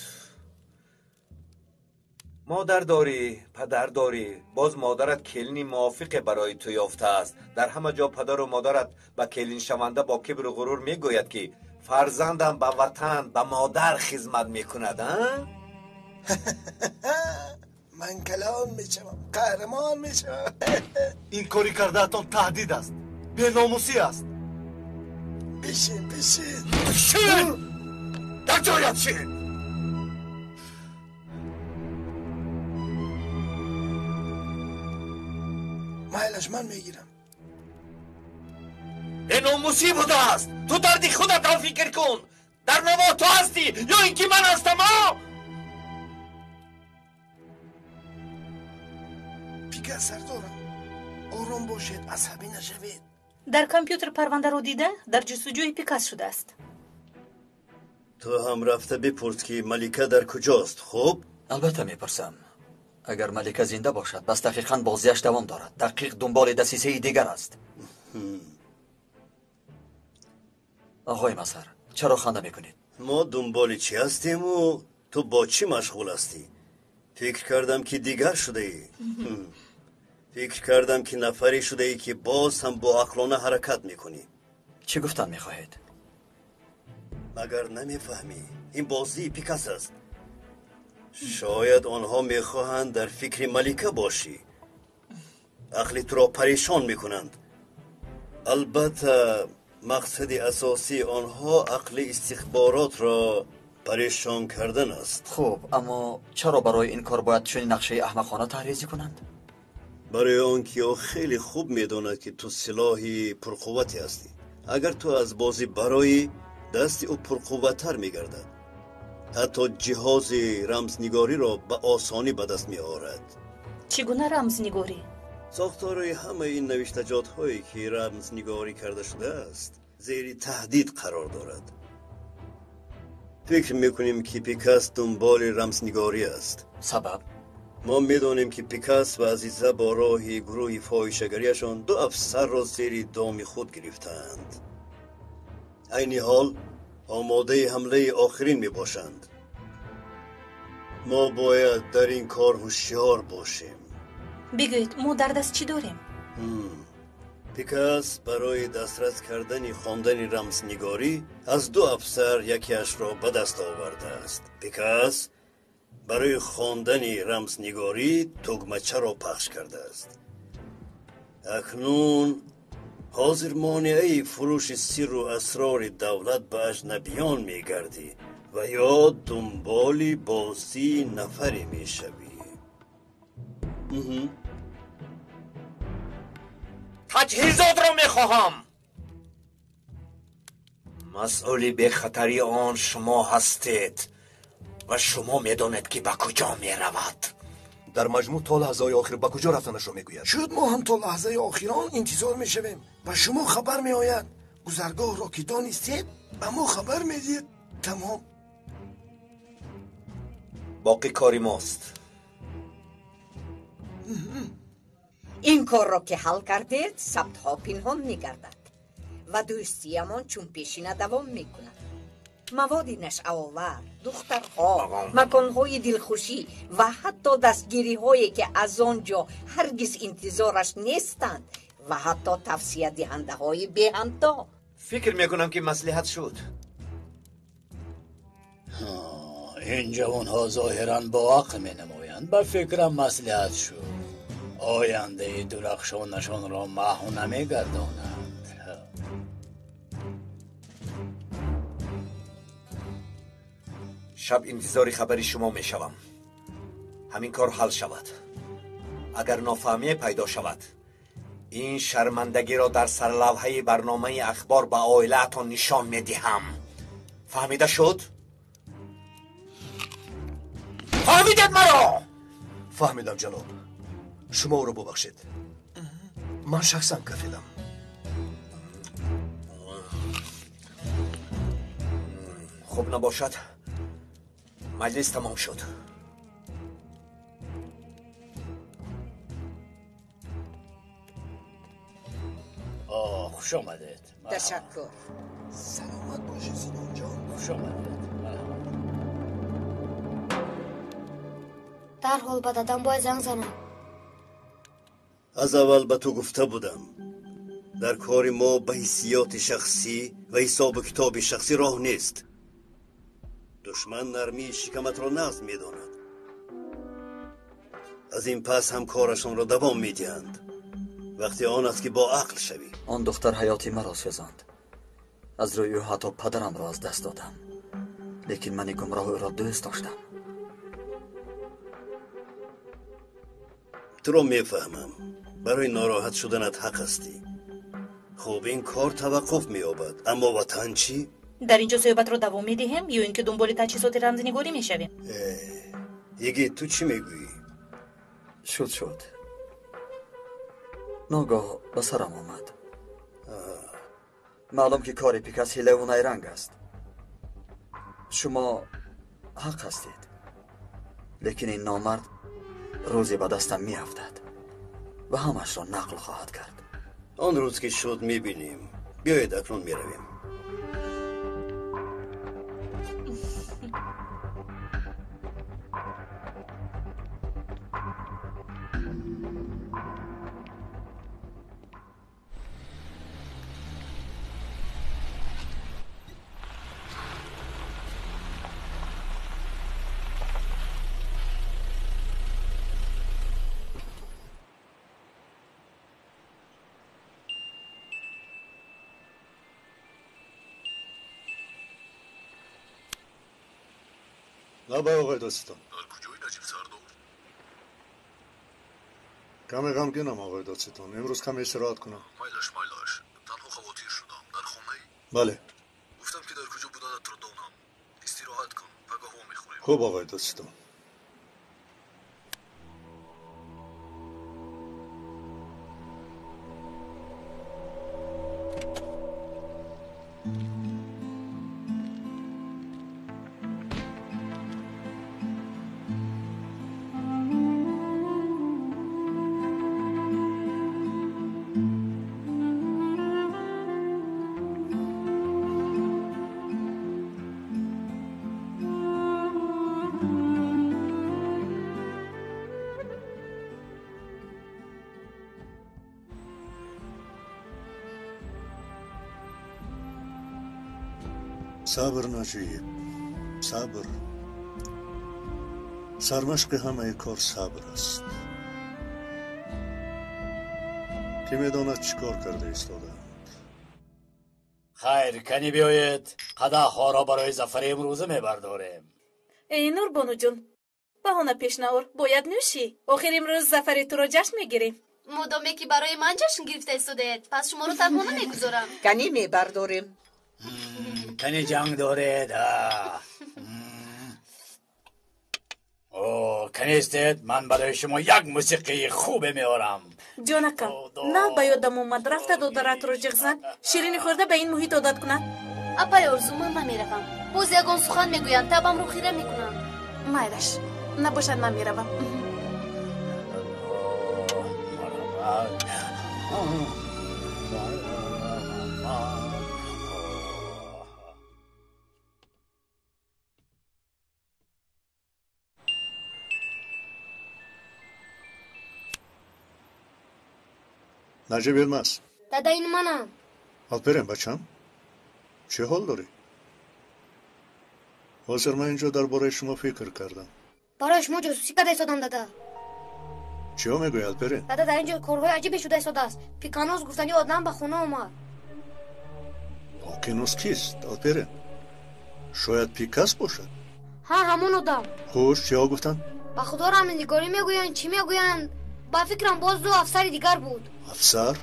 Speaker 16: مادر داری، پدر داری، باز مادرت کلینی موافق برای تو یافته است. در همه جا پدر و مادرت با کلین شونده با کبر و غرور میگوید که فرزندم به وطن به مادر خدمت میکند.
Speaker 13: من کلان میشم، قهرمان میشم.
Speaker 7: این کاری کردهتان تهدید است، بی‌ناموسی است.
Speaker 13: بشین
Speaker 9: در جایت شین.
Speaker 13: مایلش من میگیرم.
Speaker 9: بی‌ناموسی بوده است. تو دردی خودت را فکر کن. در نوا تو هستی یا اینکه من هستم؟
Speaker 13: پیکر سردارم، آرام باشید، عصبی نشوید.
Speaker 11: در کامپیوتر پرونده رو دیده در جستجوی پیکاس شده است.
Speaker 15: تو هم رفته بپرس که ملیکه در کجاست. خب
Speaker 1: البته میپرسم. اگر ملیکه زنده باشد بس دقیقاً بازیش دوام دارد. دقیق دنبال دسیسه دیگر است. آقای مصر، چرا خنده میکنید؟
Speaker 15: ما دنبال چی هستیم و تو با چی مشغول هستی؟ فکر کردم که دیگر شده ای. فکر کردم که نفری شده ای که باز هم با عقلانه حرکت میکنی.
Speaker 1: چی گفتن میخواهید؟
Speaker 15: مگر نمیفهمی این بازی پیکاس است. شاید آنها میخواهند در فکر ملیکه باشی. عقل تو را پریشان میکنند. البته مقصد اساسی آنها عقل استخبارات را پریشان کردن است.
Speaker 1: خب اما چرا برای این کار باید چنین نقشه احمقانه طرحریزی کنند؟
Speaker 15: برای آنکه او خیلی خوب میداند که تو سلاحی پرقوتی هستی. اگر تو از بازی برای دست او پرقوتتر میگردد، حتی جهاز رمزنگاری را به آسانی به دست می آورد.
Speaker 11: چگونه رمزنگاری؟
Speaker 15: ساختار همه این نوشتجات هایی که رمزنگاری کرده شده است زیر تهدید قرار دارد. فکر میکنیم که پیکاس دنبال رمزنگاری است.
Speaker 1: سبب؟
Speaker 15: ما میدانیم که پیکاس و عزیزه با راه گروه فاحشه‌گریشان 2 افسر را زیر دام خود گرفتند. عین حال آماده حمله آخرین می باشند. ما باید در این کار هوشیار باشیم.
Speaker 11: بگویید ما در دست چی داریم؟
Speaker 15: پیکاس برای دسترس کردن خواندن رمزنگاری از 2 افسر یکیش را به دست آورده است. پیکاس برای خواندن رمزنگاری تگمچه را پخش کرده است. اکنون حاضر مانعه فروش سر و اسرار دولت به اجنبیان میگردی و یا دنبال بازی نفری میشوی.
Speaker 9: تجهیزات را میخواهم.
Speaker 16: مسئولی به خطری آن شما هستید و شما میدانید که به کجا میرود.
Speaker 5: در مجموع تا لحظه آخر به کجا رفتنش را میگوید.
Speaker 13: شاید ما هم تا لحظه آخران انتظار میشویم و شما خبر میآید گذرگاه را که دانستید به ما خبر میدید. تمام.
Speaker 16: باقی کاری ماست.
Speaker 12: این کار را که حل کردید ثبت ها پنهان میگردد و دوستیمان چون پیشینه دوام میکند. مواد نشعه‌آور، دخترها، مکانهای دلخوشی و حتی دستگیری هایی که از آنجا هرگز انتظارش نیستند و حتی توصیه دهنده های بی همتا.
Speaker 16: فکر میکنم که مصلحت شد.
Speaker 9: این جوان ها ظاهرا با عقل می نمایند. به فکرم مصلحت شد. آینده درخشانشان را محو نمی گردانند.
Speaker 16: شب انتظار خبری شما می شوم. همین کار حل شود. اگر نافهمی پیدا شود این شرمندگی را در سرلوحه برنامه اخبار به عائله‌تان نشان می دهم. فهمیده شد؟
Speaker 9: فهمیدید مرا؟
Speaker 5: فهمیدم جناب. شما او را ببخشید. من شخصا کفیلم.
Speaker 16: خوب نباشد مجلس تمام شد.
Speaker 9: خوش آمدید.
Speaker 12: تشکر.
Speaker 13: سلامت باشی سینان جان.
Speaker 9: خوش آمدید.
Speaker 10: در حال به دادم باید زنگ زنم.
Speaker 15: از اول به تو گفته بودم در کار ما به حیثیات شخصی و حساب کتاب شخصی راه نیست. دشمن نرمی شکمت را نقض می‌داند. از این پس هم کارشان را دوام می‌دهند. وقتی آن است که با عقل شوی.
Speaker 1: آن دختر حیاتی مرا سوزاند. از روی او حتی پدرم را از دست دادم. لیکن من گمراه او را دوست داشتم.
Speaker 15: تو را میفهمم. برای ناراحت شدنت حق هستی. خب این کار توقف می‌یابد. اما وطن چی؟
Speaker 11: در اینجا صحبت رو دوام میدهیم یا اینکه دنبال تجهیزات رمزنگاری میشویم؟
Speaker 15: یگی تو چی میگویی؟
Speaker 1: شد ناگاه به سرم آمد. معلوم که کار پیکاس هیله و نیرنگ است. شما حق هستید. لیکن این نامرد روزی به دستم می افتد و همش را نقل خواهد کرد.
Speaker 15: آن روز که شد میبینیم. بیایید اکنون میرویم.
Speaker 6: لابه آقای دادستان.
Speaker 7: در کجای نجیب سردار؟
Speaker 6: کمی غمگینم آقای دادستان. امروز کمی استراحت کنم.
Speaker 7: مایلش تنها خواطیر شدم. در خونه ای؟
Speaker 6: بله.
Speaker 7: گفتم که در کجا بودنت رو دانم. استراحت کن. پگاه میخوریم.
Speaker 6: خوب آقای دادستان. صبر نجیب، صبر. سرمشق همه کار صبر است. که میداند چیکار کرده ایستادند.
Speaker 9: خیر کنی بیایید قدح‌ها را برای زفر امروزه میبرداریم.
Speaker 11: ای نوربانو جون، بهانه پیش نور، باید نوشی. آخر امروز زفر تو را جشن میگیریم.
Speaker 10: مادامی که برای من جشن گرفته ایستادید، پس شما رو تنها نمیگذارم.
Speaker 12: کنی میبرداریم.
Speaker 9: کنی جنگ دارید. کنی استید من برای شما یک موسیقی خوب میارم.
Speaker 11: جانکم، نه به یادم اومد رفته دادرت رو جغ زد. شیرینی خورده به این محیط عادت کنه.
Speaker 10: اپای ارزو من نمیروم. باز یگان سخن میگویند تبم رو خیره میکنم.
Speaker 11: مایلش نباشد من میروم.
Speaker 6: نجیب الماس.
Speaker 10: دادا این منم.
Speaker 6: آلپرین بچم چه حال داری؟ حاضر من اینجا درباره شما فکر کردم.
Speaker 10: برای شما جاسوسی کرده ایستادم دادا.
Speaker 6: چیو میگوی آلپرین؟
Speaker 10: دادا در اینجا کارهای عجیبی شده ایستاده است. پیکانوس گفتنی آدم به خونه اومد.
Speaker 6: پیکانوس کیست آلپرین؟ شاید پیکاس باشد.
Speaker 10: ها همون آدم.
Speaker 6: خوش چیا گفتن؟
Speaker 10: با خدا رحمتگاری میگویند چی میگویند؟ با فکرم باز دو افسر دیگر بود.
Speaker 6: افسر؟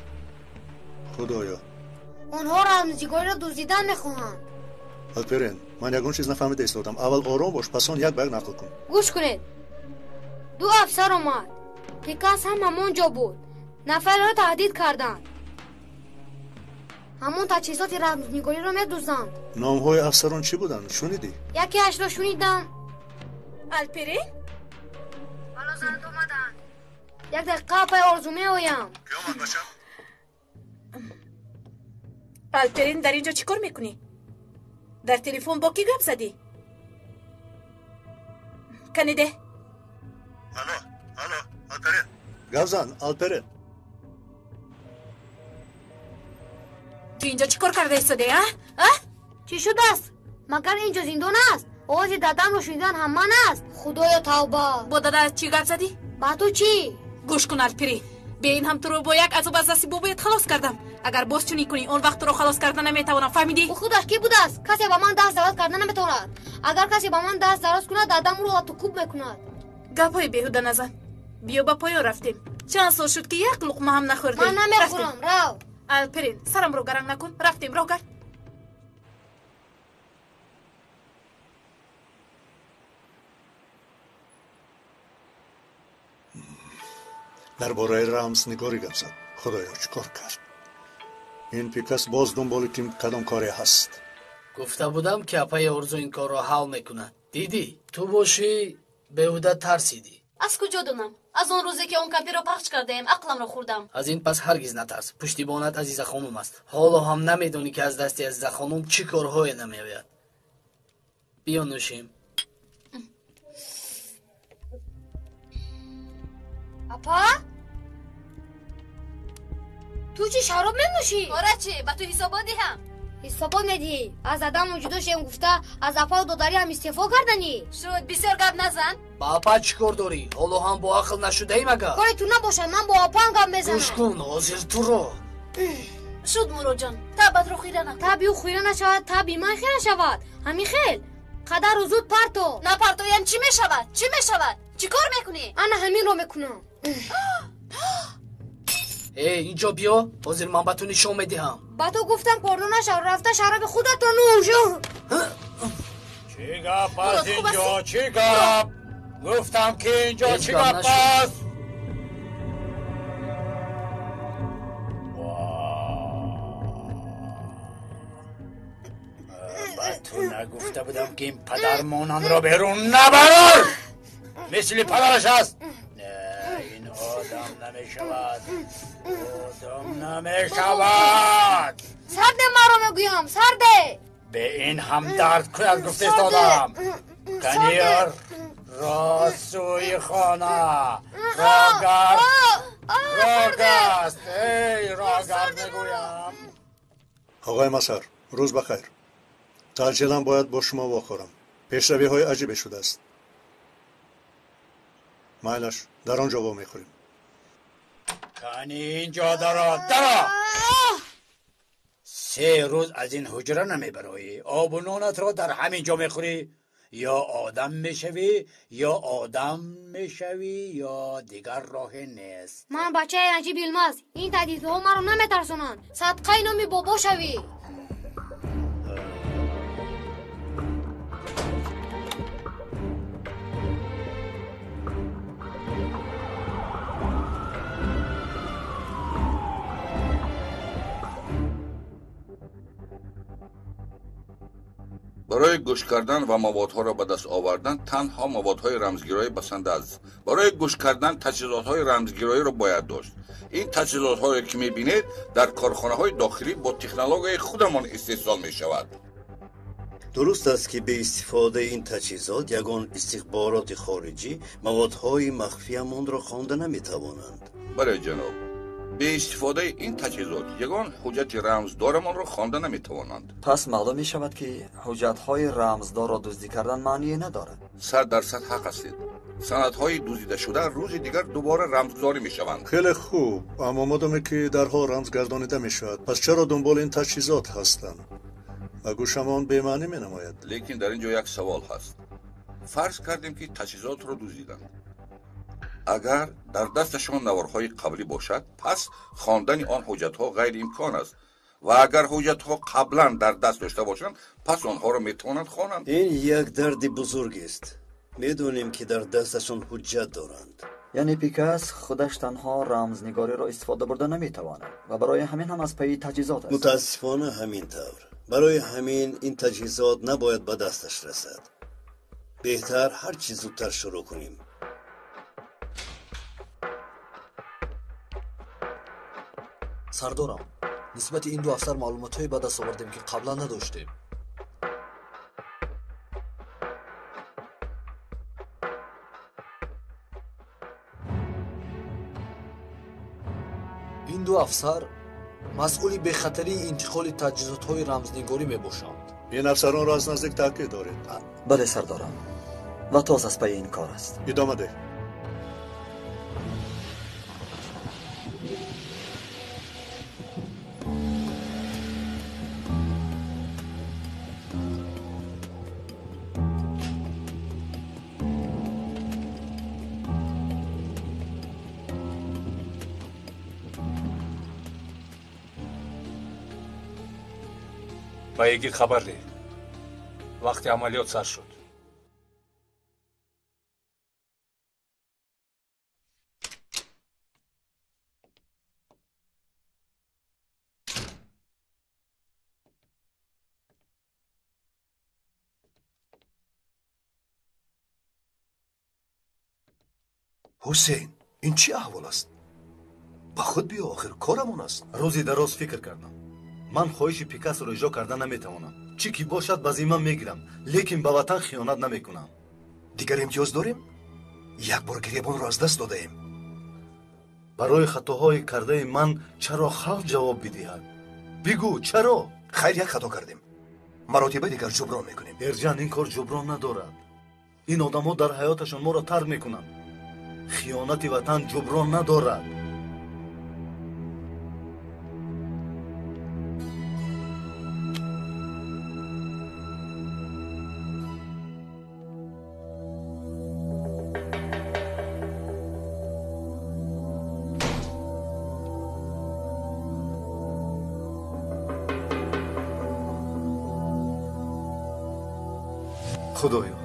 Speaker 6: خدایا
Speaker 10: آنها رمزنگاری را دزدیدن میخواهند.
Speaker 6: آلپرین من یگون چیز نفهمیده ایستادم. اول آرام باش پس آن یک بار نقل کن.
Speaker 10: گوش کنید. دو افسر آمد. پیکاس هم همونجا بود. نفر را تهدید کردند. همون تجهیزات رمزنگاری را میدزدند.
Speaker 6: نام های افسران چی بودن؟ شنیدی؟
Speaker 10: یکی اش را شنیدم.
Speaker 11: آلپرین؟
Speaker 10: حالا زنت اومدن. یک دقیقه پای آرزو میآیم.
Speaker 6: که آمد باشم؟
Speaker 11: آلپرین در اینجا چیکار میکنی؟ در تلفن با کی گپ زدی؟ کنیده؟
Speaker 6: الو آلپرین. گپ زن آلپرین.
Speaker 11: تو اینجا چیکار کرده ایستاده
Speaker 10: چی شده است؟ مگر اینجا زندان است؟ آواز دادم رو شنیدن هم من است. خدایا توبه.
Speaker 11: با دادا چی گپ زدی؟
Speaker 10: با تو چی؟
Speaker 11: گوش کن آلپرین. ببین هم تو رو با یک عذاب از دست بابایت خلاص کردم. اگر باز چونی کنی اون وقت تو رو خلاص کردن نمیتونم. فهمیدی؟
Speaker 10: او خودش کی بوده است؟ کسی با من دست دراز کردن نمیتواند. اگر کسی با من دست دراز کند دادم رو تو کوب میکند.
Speaker 11: گپای بیهوده نزن. بیا با پایان رفتیم. چند سال شد که یک لقمه هم نخوردیم.
Speaker 10: من نمیخورم. رو
Speaker 11: آلپرین سرم رو گرم نکن. رفتیم. رو کرد.
Speaker 6: درباره رمزنگاری گپ زد. خدایا چیکار کرد؟ این پیکاس باز دنبال کدام کاری هست؟
Speaker 2: گفته بودم که اپای ارزو این کار رو حل میکنه. دیدی تو باشی بهوده ترسیدی.
Speaker 10: از کجا دونم؟ از اون روزی که اون کپی رو پخش کردیم عقلم رو خوردم.
Speaker 2: از این پس هرگز نترس. پشتیبانت عزیزه خانم است. حالا هم نمیدونی که از دستی عزیزه خانم چی کارهای نمیآید. بیا نوشیم.
Speaker 10: اپا؟ تو چی شراب می‌نوشی؟ آره چی؟ با تو حسابات هم. حسابات ندی. از آدم وجودو شیم گفته از اپا و داداری هم استعفا کردنی. شد بسیار گپ نزن.
Speaker 2: با اپا چیکار داری؟ حالا هم با عقل نشده ای مگه؟
Speaker 10: کاری تو نباشه من با اپا هم گپ میزنم.
Speaker 2: گوش کن حاضر تو رو.
Speaker 10: شد مرو جان. تبت رو خیره نکن. تبی او خیره نشود تبی من خیره شود. همین خیل. قدر و زود پرتو.
Speaker 11: نپرتویم چی میشود؟ چی میشود؟ چی کار میکنی؟
Speaker 10: انا همین رو میکنم.
Speaker 17: اینجا بیا، حاضر من به تو نشون میدهم.
Speaker 10: با تو گفتم پردو نشو، رفته شراب خودت رو نوشو.
Speaker 9: چی گپ است اینجا؟ چی گپ؟ گفتم که اینجا چی گپ است؟ با تو نگفته بودم که این پدر مانان را بیرون نبرار، مثل پدرش است. این آدم نمیشود، آدم نمیشود.
Speaker 10: سرده مرا میگویم، سرده.
Speaker 9: به این هم درد کند گفته استادم. کنیر را سوی خانه راگرد، راگست. ای راگرد میگویم.
Speaker 6: آقای مسر، روز بخیر. تعجیلا باید با شما واخورم. پیشروی های عجیبی شده است. مایلش در آنجا با میخوریم.
Speaker 9: کنی اینجا درا 3 روز از این حجره نمیبرایی. آب و نانت را در همین جا میخوری. یا آدم میشوی یا آدم میشوی یا دیگر راه نیست.
Speaker 10: من بچه نجیب علماز، این تهدیدها مرا نمیترسونن. صدقه نامی بابا شوی.
Speaker 18: برای گوش کردن و موادها را به دست آوردن تنها موادهای رمزگیرایی بسنده است. برای گوش کردن تجهیزات‌های رمزگیرایی را باید داشت. این تجهیزات‌ها را که می‌بینید در کارخانه‌های داخلی با تکنولوژی خودمان استحصال می‌شود.
Speaker 15: درست است که به استفاده این تجهیزات یگان استخبارات خارجی موادهای مخفیمان را خوانده نمی‌توانند.
Speaker 18: برای جناب، به استفاده این تجهیزات یگان حجت رمزدارمان را خوانده نمی‌توانند.
Speaker 1: پس معلوم می‌شود که حجت‌های رمزدار را دزدی کردن معنی ندارد.
Speaker 18: 100% حق هستید. سندهای دزدیده شده روز دیگر دوباره رمزگذاری می‌شوند.
Speaker 6: خیلی خوب، اما مادامی که درها رمزگردانیده می‌شود، پس چرا دنبال این تجهیزات هستند؟ و گوشمان به معنی می‌نماید.
Speaker 18: لیکن در اینجا یک سوال هست. فرض کردیم که تجهیزات را دزدیدند. اگر در دستشان نوارهای قبلی باشد، پس خواندن آن حجت‌ها غیر امکان است. و اگر حجت‌ها قبلا در دست داشته باشند، پس آنها را میتوانند خوانند.
Speaker 15: این یک درد بزرگ است. میدونیم که در دستشان حجت دارند.
Speaker 1: یعنی پیکاس خودش تنها رمزنگاری را استفاده برده نمیتواند و برای همین هم از پی تجهیزات است.
Speaker 15: متاسفانه همین طور. برای همین این تجهیزات نباید به دستش رسد. بهتر هر چیز زودتر شروع کنیم.
Speaker 2: سردارم، نسبت این دو افسر معلومات‌های به دست آوردیم که قبلا نداشتیم. این دو افسر مسئولی به خطری انتقال تجهیزات‌های رمزنگاری میباشند.
Speaker 6: این افسران را از نزدیک تحقیق دارید؟
Speaker 1: بله سردارم، و تاز از پی این کار است.
Speaker 6: ادامه ده.
Speaker 3: با یکی خبر ده. وقتی عملیات سر شد.
Speaker 5: حسین، این چی احوال است؟ با خود بیا، آخر کارمون است.
Speaker 7: روزی دراز فکر کردم. من خواهش پیکاس رو اجرا کردن نمیتوانم. چی که باشد به ذمه میگیرم، لیکن به وطن خیانت نمیکنم.
Speaker 5: دیگر امتیاز داریم؟ یک بار گریبان را از دست داده ایم.
Speaker 7: برای خطاهای کرده من چرا خلق جواب بدهد؟ بگو چرا؟
Speaker 5: خیر، یک خطا کردیم. مراتب دیگر جبران میکنیم.
Speaker 7: ارجان این کار جبران ندارد. این آدم‌ها در حیاتشان ما را ترک میکنند. خیانت وطن جبران ندارد. خدایا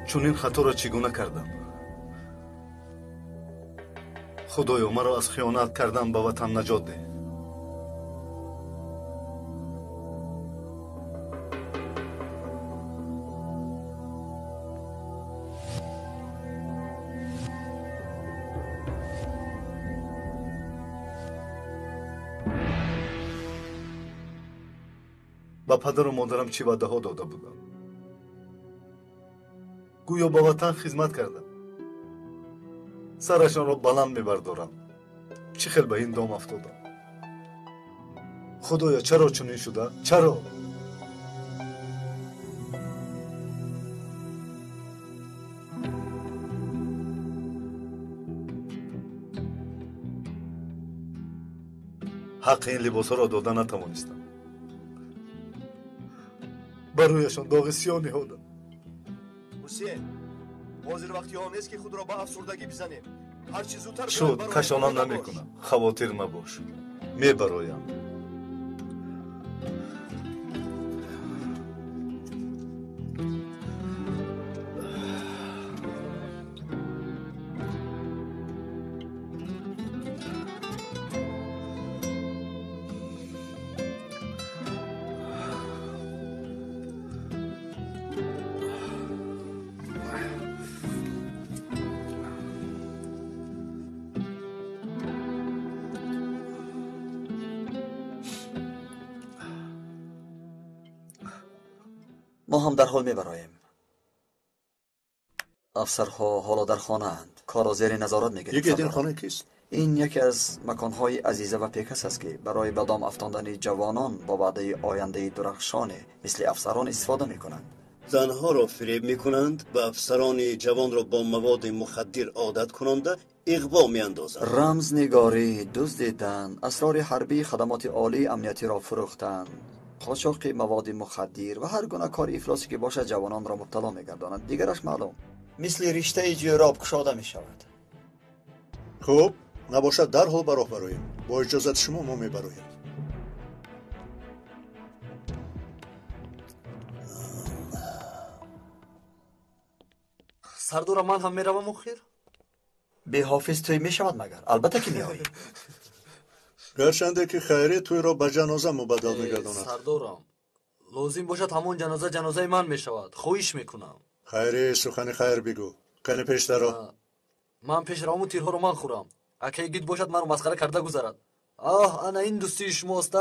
Speaker 7: چونین خطا را چگونه کردم؟ خدایا مرا از خیانت کردن به وطن نجات ده. با پدر و مادرم چی وعده ها داده بودم؟ گویا با وطن خدمت کردم. سرشان را بلند میبردارم. چی خیلی به این دام افتادم؟ خدایا چرا چنین شده؟ چرا؟ حق این لباس ها را داده نتوانستم. برایشان داغ سیاه نهادم.
Speaker 5: حسین حاضر وقتی آن است که خود را با افسردگی بزنیم. هر چیز زودتر
Speaker 7: شد کشانم نمیکنم. خواطر مباش. میبرایم.
Speaker 1: ما هم در حال میبرایم. افسرها حالا در خانه اند. کار را زیر نظارت میگیریم.
Speaker 6: یکی این خانه کیست؟
Speaker 1: این یکی از مکانهای عزیزه و پیکس است که برای به دام افتاندن جوانان با وعده آینده درخشان مثل افسران استفاده میکنند.
Speaker 15: زنها را فریب میکنند و افسران جوان را با مواد مخدر عادت کننده اغوا میاندازند.
Speaker 1: رمزنگاری، دزدیدن، اسرار حربی، خدمات عالی امنیتی را فروختند، قاچاق مواد مخدر و هر گونه کار افلاسی که باشد جوانان را مبتلا میگرداند. دیگرش معلوم مثل رشته جوراب کشاده میشود.
Speaker 6: خب نباشد در حال براه برایم. با اجازت شما ما میبرایم.
Speaker 2: سردار من هم میروم اخیر؟
Speaker 1: به حافظ توی میشود مگر؟ البته که میایی.
Speaker 6: گرچنده که خیری توی را به جنازه مبدل میگرداند.
Speaker 2: سردارم لازم باشد همون جنازه من میشود. خواهش میکنم.
Speaker 6: خیری سخن خیر بگو. کنی پیش درا.
Speaker 2: من پیش رامو تیرها رو من خورم. اگه گید باشد من رو مسخره کرده گذرد. انا این دوستی شماست.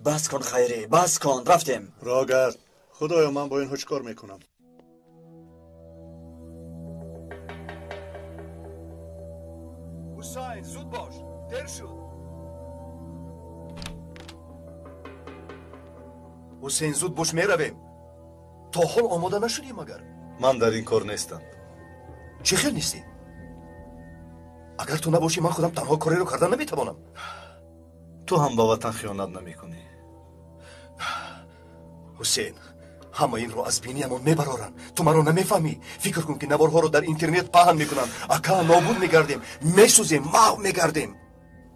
Speaker 1: بس کن خیری، بس کن. رفتیم.
Speaker 6: را گرد. خدایا من با این هیچ کار میکنم.
Speaker 5: حسین زود باش. دیر شد. حسین زود باش میرویم. تا حال آماده نشدی مگر؟
Speaker 7: من در این کار نیستم.
Speaker 5: چه خیل نیستی؟ اگر تو نباشی من خودم تنها کاری رو کردن نمیتوانم.
Speaker 7: تو هم با وطن خیانت نمیکنی.
Speaker 5: حسین همه این رو از بینیمون میبرارن. تو من رو نمیفهمی. فکر کن که نوارها رو در اینترنت پهن میکنن. اکا نابود میگردیم، میسوزیم، محو میگردیم.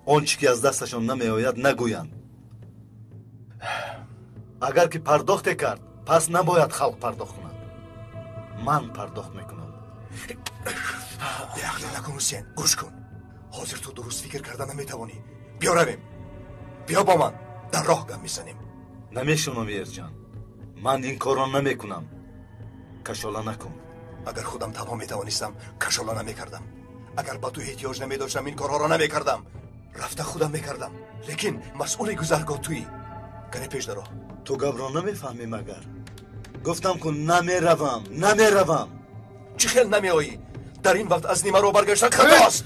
Speaker 7: آنچه که از دستشان نمیآید نگویند. اگر که پرداخت کرد پس نباید خلق پرداخت کنند. من پرداخت میکنم.
Speaker 5: بیعقلی نکن حسین. گوش کن. حاضر تو درست فکر کردن نمیتوانی. بیا رویم. بیا با من. در راه گم میزنیم.
Speaker 7: نمیشونم یرجان. من این کارا نمیکنم. کشاله نکن.
Speaker 5: اگر خودم تمام میتوانستم کشاله نمیکردم. اگر با تو احتیاج نمیداشتم این کارها را نمیکردم. رفته خودم میکردم. لیکن مسئول گذرگاه تویی. کنی پیش درو.
Speaker 7: تو گبرا نمیفهمی مگر؟ گفتم که نمیروم.
Speaker 5: چی خیل نمیایی؟ در این وقت از نیمه رو برگشتن خطاست.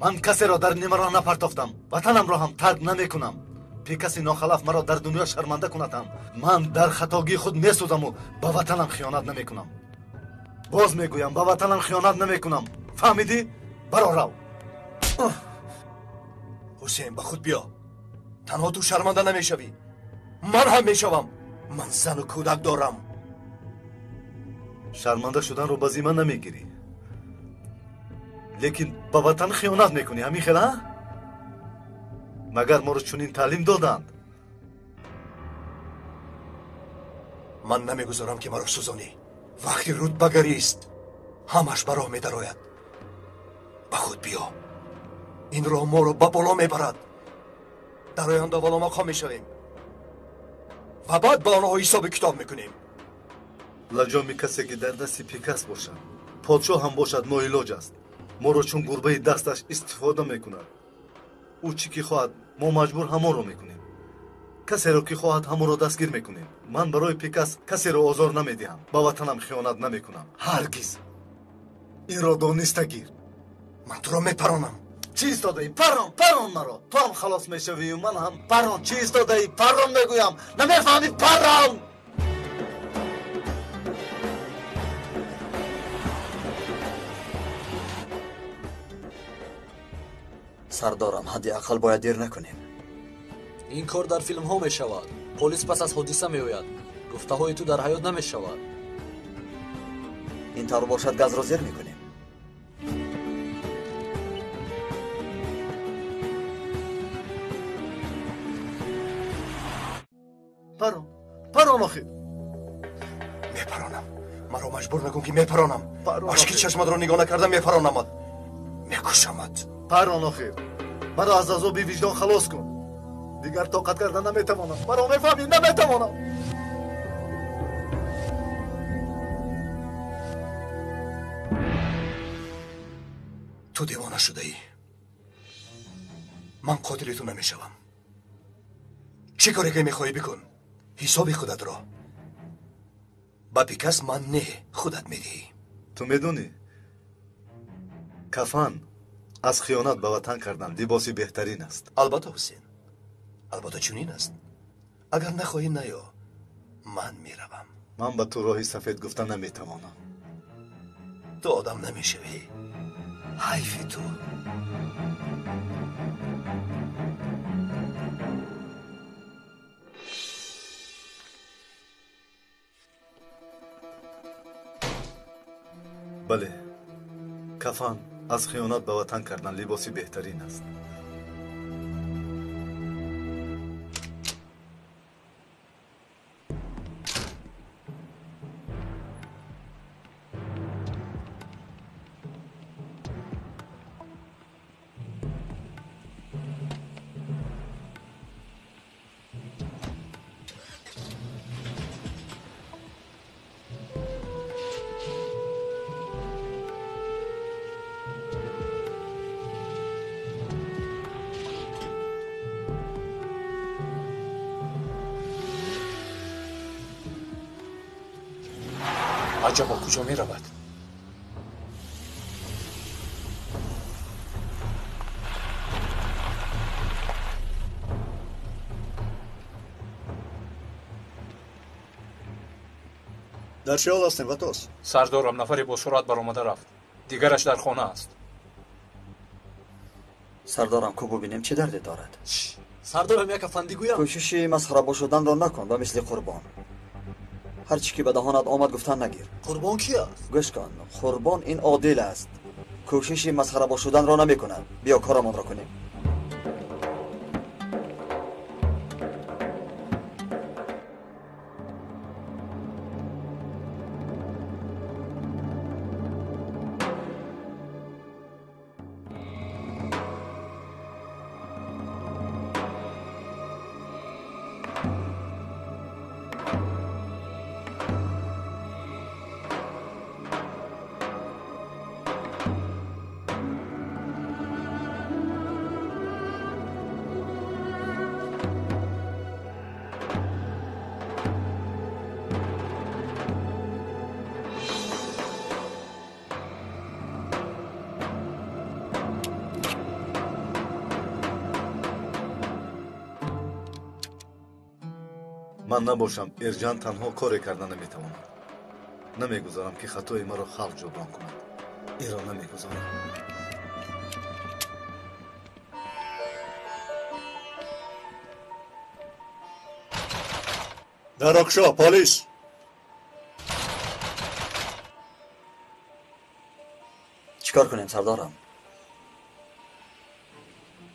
Speaker 7: من کسی را در نیمه را نپرتافتم. وطنم را هم ترک نمیکنم. پی کسی ناخلف مرا در دنیا شرمنده کنتم. من در خطاگی خود میسوزم و با وطنم خیانت نمیکنم. باز میگویم با وطنم خیانت نمیکنم. فهمیدی؟ برو رو.
Speaker 5: حسین با خود بیا. تنها تو شرمنده نمیشوی. من هم میشوم. من زن و کودک دارم.
Speaker 7: شرمنده شدن رو بازی من نمیگیری. لیکن با وطن خیانت میکنی. همین خیلی ها؟ مگر ما رو چنین تعلیم دادند؟
Speaker 5: من نمیگذارم که مرا سوزانی. وقتی رود بگریست همش براه میدراید. به خود بیا. این راه ما رو به بالا میبرد. در آینده بالا مقام میشویم و بعد با آنها حساب کتاب میکنیم.
Speaker 7: لجامی کسی که در دست پیکس باشد پادشاه هم باشد ناعلاج است. ما رو چون گربه دستش استفاده میکند. او چی که خواهد ما مجبور همه رو میکنیم. کسی رو که خواهد همه رو دستگیر میکنیم. من برای پیکس کسی رو آزار نمیدهم. با وطنم خیانت نمیکنم هرگز. این را دانسته گیر.
Speaker 5: من تو را میپرانم.
Speaker 7: چی ایستاده ای؟ پران مرا. تو هم خلاص میشوی و من هم پران. چی ایستاده ای؟ پران میگویم. نمیفهمی؟ پران.
Speaker 1: سردارم حداقل باید دیر نکنیم.
Speaker 2: این کار در فیلم ها می شود. پلیس پس از حادثه می آید. گفته های تو در حیات نمی شود.
Speaker 1: این طور باشد گاز را زیر میکنیم.
Speaker 7: پران آخه.
Speaker 5: میپرانم. مرا مجبور نکن که میپرانم. اشکی چشمت را نگاه نکردم میپرانمت. میکشمت.
Speaker 7: پران آخه. مرا از عذاب وجدان خلاص کن. دیگر طاقت کردن نمیتوانم. مرا میفهمی؟ نمیتوانم.
Speaker 5: تو دیوانه شده ای. من قاتل تو نمیشوم. چه کاری که میخوایی بکن. حساب خودت را با پیکس من نه خودت میدهی.
Speaker 7: تو میدونی کفن از خیانت به وطن کردن لباسی بهترین است.
Speaker 5: البته حسین، البته چنین است. اگر نخواهی نیا من میروم.
Speaker 7: من به تو راهی سفید گفتن نمیتوانم.
Speaker 5: تو آدم نمیشوی. حیف تو.
Speaker 7: بله، کفن از خیانت به وطن کردن لباسی بهترین است.
Speaker 3: عجبا کجا می رود؟
Speaker 6: در چه حال هستیم واتوس؟
Speaker 3: سردارم نفری با سرعت برآمده رفت. دیگرش در خانه است.
Speaker 1: سردارم کو ببینیم چه دردی دارد.
Speaker 2: سردارم یک افندی گویم.
Speaker 1: کوششی مسخره شدن را نکن و مثل قربان. هر چی که به دهانت آمد گفتن نگیر.
Speaker 2: قربان کی است؟
Speaker 1: گوش کن. قربان این عادل است. کوششی مسخره شدن را نمی کند. بیا کارمان را کنیم.
Speaker 7: من نباشم ارجان تنها کاری کردن نمیتواند. نمیگذارم که خطای مرا خلق جبران کند. این را نمیگذارم.
Speaker 6: درخشا پلیس.
Speaker 1: چیکار کنیم سردارم؟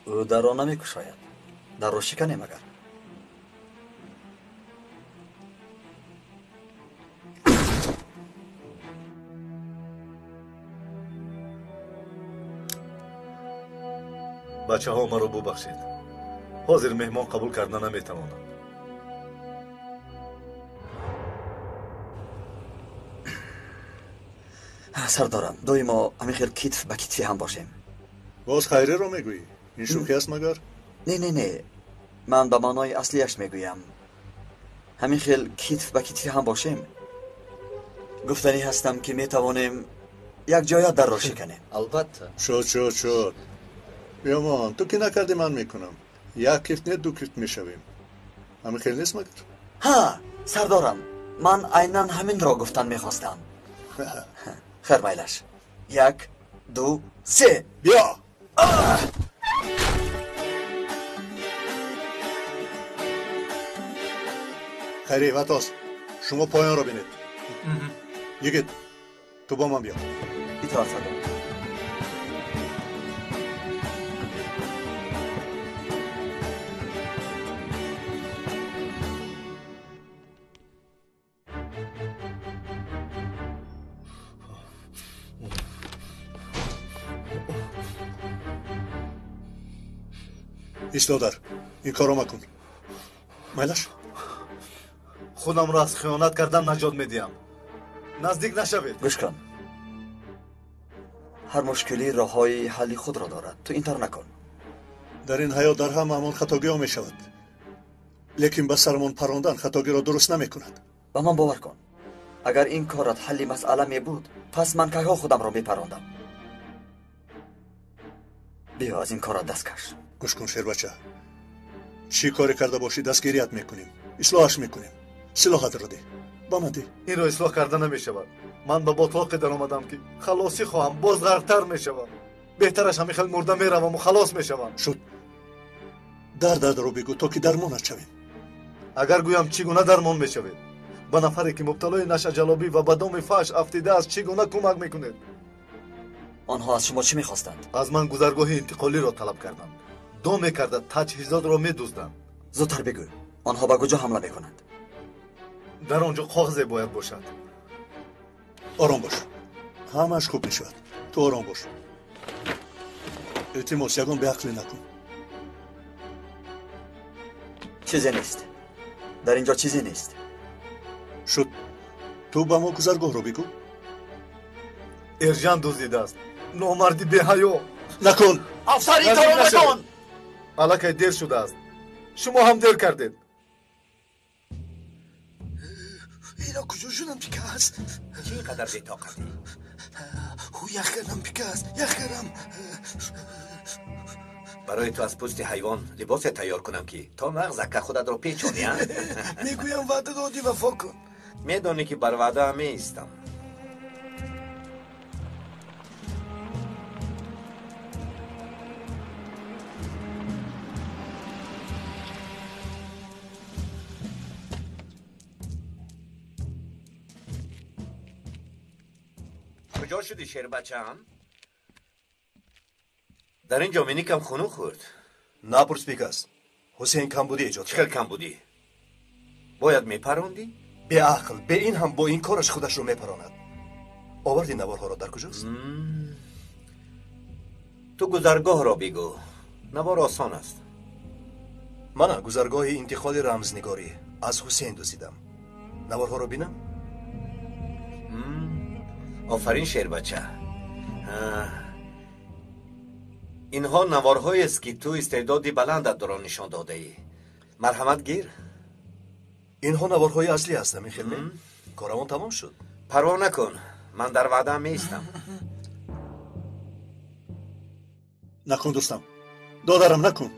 Speaker 1: او در را نمیکشاید. در را شکنیم اگر.
Speaker 7: بچه‌ها مرا ببخشید. حاضر مهمان قبول کردن نمیتوانم.
Speaker 1: سردارم دوی ما همین خیلی کتف به کتفی هم باشیم.
Speaker 6: باز خیره رو میگویی؟ این شوخی است مگر؟
Speaker 1: نه من به معنای اصلیش میگویم. همین خیلی کتف به کتفی هم باشیم. گفتنی هستم که میتوانیم یک جایت در را شکنیم.
Speaker 7: البته.
Speaker 6: شد بیامان تو که نکردی من میکنم. یک کفت نه دو کفت میشویم. همین خیلی نیست مگر؟
Speaker 1: ها سردارم من عیناً همین را گفتن میخواستم. خیر میلش. 1 2 3
Speaker 6: بیا. خیری واتاس شما پایان را بینید. یگید تو با من بیا.
Speaker 1: اطاعت سردار.
Speaker 6: ایستادر این کارو مکن. میلش
Speaker 7: خودم را از خیانت کردن نجات میدیم. نزدیک نشوید.
Speaker 1: گوش کن. هر مشکلی راههای حلی خود را دارد. تو اینطور نکن.
Speaker 6: در این حیات در همه همان خطاگی ها می شود. لیکن به سرمان پراندن خطاگی را درست نمی کند.
Speaker 1: با من باور کن. اگر این کارت حلی مسئله می بود پس من که ها خودم را می پراندم. بیا از این کارت دست کش.
Speaker 6: گوش کن شیر بچه. چی کاری کرده باشی دستگیریت میکنیم. اصلاحش میکنیم. سلاحت را ده. با من ده.
Speaker 7: این را اصلاح کرده نمیشود. من به باطلاق در آمدم که خلاصی خواهم باز غرقتر میشوم. بهترش همین خیلی مرده میروم و خلاص میشوم.
Speaker 6: شد. درد رو بگو تا که درمانت شویم.
Speaker 7: اگر گویم چگونه درمان میشوید؟ به نفری که مبتلای نشه جلابی و به دام فحش افتیده است چگونه کمک میکنید؟
Speaker 1: آنها از شما چی میخواستند؟
Speaker 7: از من گذرگاه انتقالی را طلب کردند. دام میکردند تجهیزات را میدزدند.
Speaker 1: زودتر بگو. آنها به کجا حمله میکنند؟
Speaker 7: در آنجا کاغذی باید باشد.
Speaker 6: آرام باش. همش خوب میشود. تو آرام باش. التماس یگان به عقلی نکن.
Speaker 1: چیزی نیست. در اینجا چیزی نیست.
Speaker 6: شد. تو با ما گذرگاه رو بگو.
Speaker 7: ارجان دزدیده است. نامردی به حیا.
Speaker 6: نکن.
Speaker 1: افسر این کارو نکن.
Speaker 7: الکی دیر شده است. شما هم دیر کردید.
Speaker 13: اینا کجا شدن پیکه است؟
Speaker 16: چقدر بی‌طاقتی؟
Speaker 13: یخ کردم پیکه است. یخ کردم.
Speaker 16: برای تو از پوست حیوان لباس تیار کنم که تا مغزک خودت رو پیچونی.
Speaker 13: میگویم وعده دادی وفا کن.
Speaker 16: میدونی که بر وعده هم ایستم. کجا شدی شیر بچه‌ام؟ در این جامینی کم خونو خورد.
Speaker 5: نپرس پیکاس. حسین کمبودی ایجاد
Speaker 16: چقدر کمبودی؟ باید میپروندی؟
Speaker 5: به عقل به این هم با این کارش خودش رو میپراند. آوردی نوارها را در کجاست؟
Speaker 16: تو گذرگاه را بگو. نوار آسان است.
Speaker 5: من گذرگاه انتقال رمزنگاری از حسین دزدیدم. نوارها را بینم؟
Speaker 16: آفرین شیر بچه. اینها نوارهایی است که تو استعدادی بلندت در آن نشان داده ای. مرحمت گیر.
Speaker 5: اینها نوارهای اصلی هستم این خیلی. کارمون تمام شد.
Speaker 16: پروا نکن. من در وعده هم میستم.
Speaker 6: نکن دوستم. دادرم نکن.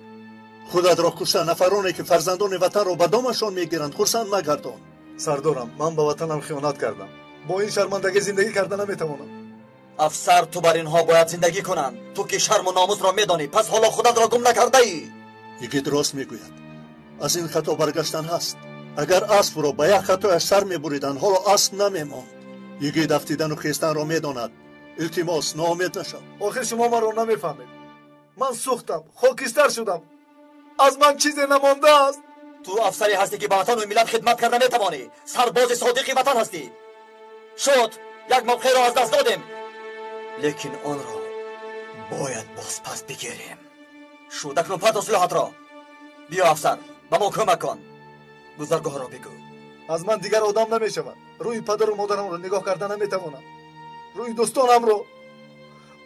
Speaker 6: خودت را کشتن نفرانی که فرزندان وطن را به دامشان میگیرند خرسند مگردان.
Speaker 7: سردارم من به وطنم خیانت کردم. با این شرمندگی زندگی کردن نمیتوانم.
Speaker 1: افسر تو بر اینها باید زندگی کنند. تو که شرم و ناموس را میدانی پس حالا خودت را گم نکرده ای.
Speaker 6: یکی درست میگوید. از این خطا برگشتن هست. اگر اسب را به یک خطایش سر میبریدند حالا اسب نمیماند. یکی دفتیدن و خیستن را میداند. التماس ناامید نشو.
Speaker 7: آخر شما من را نمیفهمید. من سوختم خاکستر شدم. از من چیزی نمانده است.
Speaker 1: تو افسری هستی که به وطن و ملت خدمت کرده میتوانی. سرباز صادقی وطن هستی. شد یک موقع را از دست دادیم، لیکن آن را باید باز پس بگیریم. شودک رو پرد اصلاحات را. بیا افسر با ما کمک کن. گذرگاه را بگو.
Speaker 7: از من دیگر آدم نمیشود. روی پدر و مادرم رو نگاه کردن نمیتوانم. روی دوستانم رو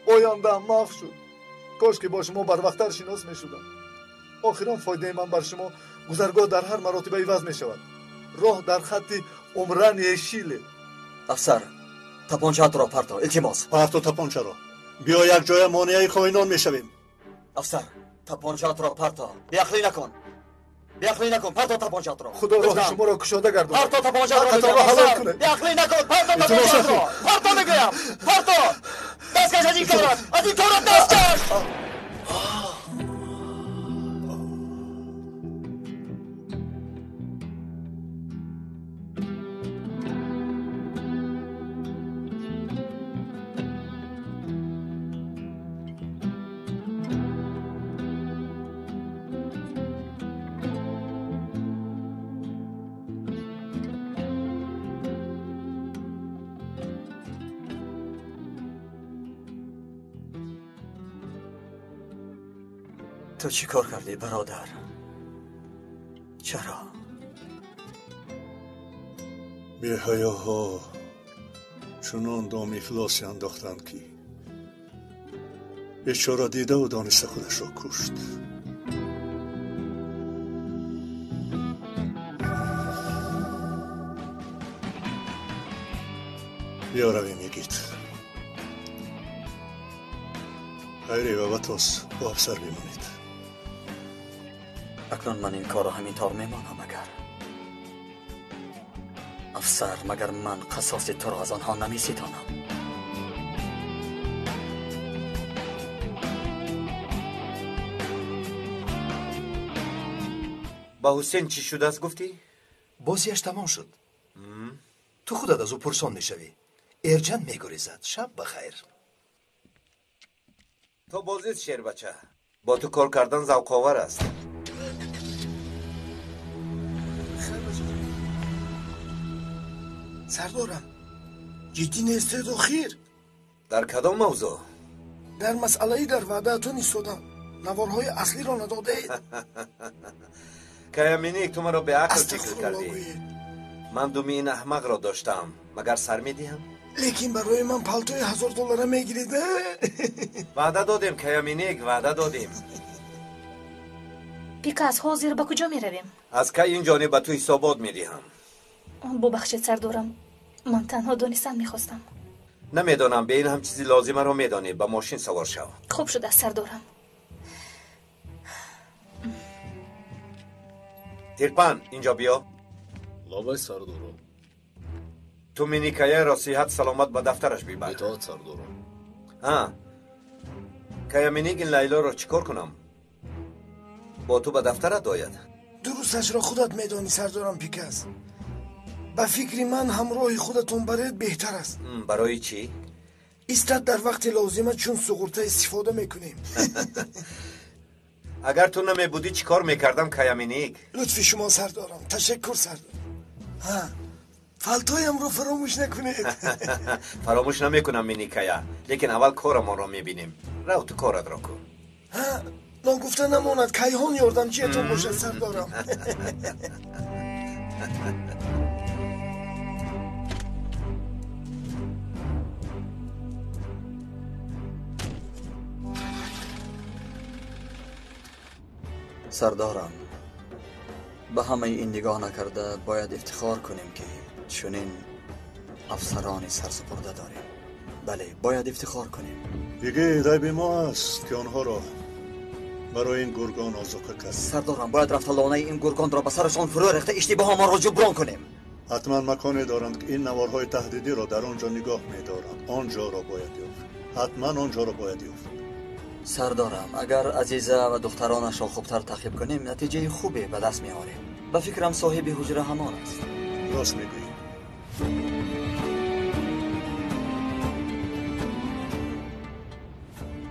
Speaker 7: آینده‌ام محو شد. کاش که با شما بر وقت‌تر شناس میشدم. آخران فایده من بر شما گذرگاه در هر مراتبه عوض میشود. راه در خط عمران یشیله.
Speaker 1: افسر تپانچه‌ات را پرتا. التماس
Speaker 6: پرتا تپانچه را. بیا یک جای مانعی خائنان میشویم.
Speaker 1: افسر تپانچه‌ات را پرتا. بیعقلی نکن. بیعقلی نکن. پرتا تپانچه‌ات را.
Speaker 7: خدا راه شما را کشاده گرداند.
Speaker 1: پرتا تپانچه‌ات را.
Speaker 7: حلال کنه.
Speaker 1: بیعقلی نکن. پرتا تپانچه‌ات را. پرتا میگویم. پرتا. دستکش از این کارت. از این کارت دستکش. تو چی کار کردی برادر؟ چرا؟
Speaker 6: بی‌حیاها چنان دام افلاسی انداختند که بیچاره دیده و دانسته خودش را کشت. بیا رویم یگید. خیری و بطاس با افسر بمانید.
Speaker 1: اکنون من این کار را همینطور میمانم. اگر افسر مگر من قصاص تو را از آنها نمیستانم.
Speaker 16: با حسین چی شده است گفتی؟
Speaker 5: بازیش تمام شد. تو خودت از او پرسان میشوی. ارجن میگریزد. شب بخیر.
Speaker 16: تو بازیت شیر بچه. با تو کار کردن ذوق آور است.
Speaker 13: سردارم جدی نیستید آخیر؟
Speaker 16: در کدام موضوع؟
Speaker 13: در مسئله در وعدهتون ایستادم. نوارهای اصلی را نداده اید.
Speaker 16: کیامینیک تو مرا به عقل فکر کردی. من دومی این احمق را داشتم. مگر سر میدیم؟
Speaker 13: لیکن برای من پالتوی $1000 میگیرید.
Speaker 16: وعده دادیم کیامینیک، وعده دادیم.
Speaker 11: پیکاس حاضر به کجا میرویم؟
Speaker 16: از کی این جانب به تو حسابات میدیم.
Speaker 11: ببخشید سردارم، من تنها دانستن میخواستم.
Speaker 16: نمیدانم، به این هم چیزی لازمه رو میدانی. به ماشین سوار شو.
Speaker 11: خوب شده سردارم.
Speaker 16: تیرپن اینجا بیا.
Speaker 19: لابای سردارم.
Speaker 16: تو مینیکایه را صحت سلامت به دفترش بیبر.
Speaker 19: اطاعت سردارم.
Speaker 16: ها کیامینیک این لیلا را چیکار کنم؟ با تو به دفترت آید.
Speaker 13: درستش را خودت میدانی سردارم پیکاس. به فکر من همراه خودتون برید بهتر است.
Speaker 16: برای چی؟
Speaker 13: ایستاد در وقت لازمه چون سقورته استفاده میکنیم.
Speaker 16: اگر تو نمی بودی چی کار میکردم کیامینیک؟
Speaker 13: لطفی شما سردارم. تشکر سردارم. فالتویم رو فراموش نکنید.
Speaker 16: فراموش نمیکنم مینیکایا، لیکن اول کارمان را میبینیم. رو تو کارت را کن.
Speaker 13: نگفته نماند کیهان یاردم چیتون باشه سردارم.
Speaker 1: سردارم به همه این نگاه نکرده باید افتخار کنیم که چنین افسران سرسپرده داریم. بله باید افتخار کنیم.
Speaker 6: دیگه رای ما است که آنها را برای این گرگان آزوقه کرد.
Speaker 1: سردارم باید رفت لانه این گرگان را به سرشان فرو ریخته اشتباه ما را جبران کنیم.
Speaker 6: حتما مکانی دارند که این نوارهای تهدیدی را در آنجا نگاه می‌دارند. آنجا را باید یافت. حتما آنجا را باید یافت.
Speaker 1: سردارم اگر عزیزه و دخترانش را خوبتر تعقیب کنیم نتیجه خوبی به دست می‌آوریم. به فکرم صاحب حجره همان است.
Speaker 6: راست میگویی.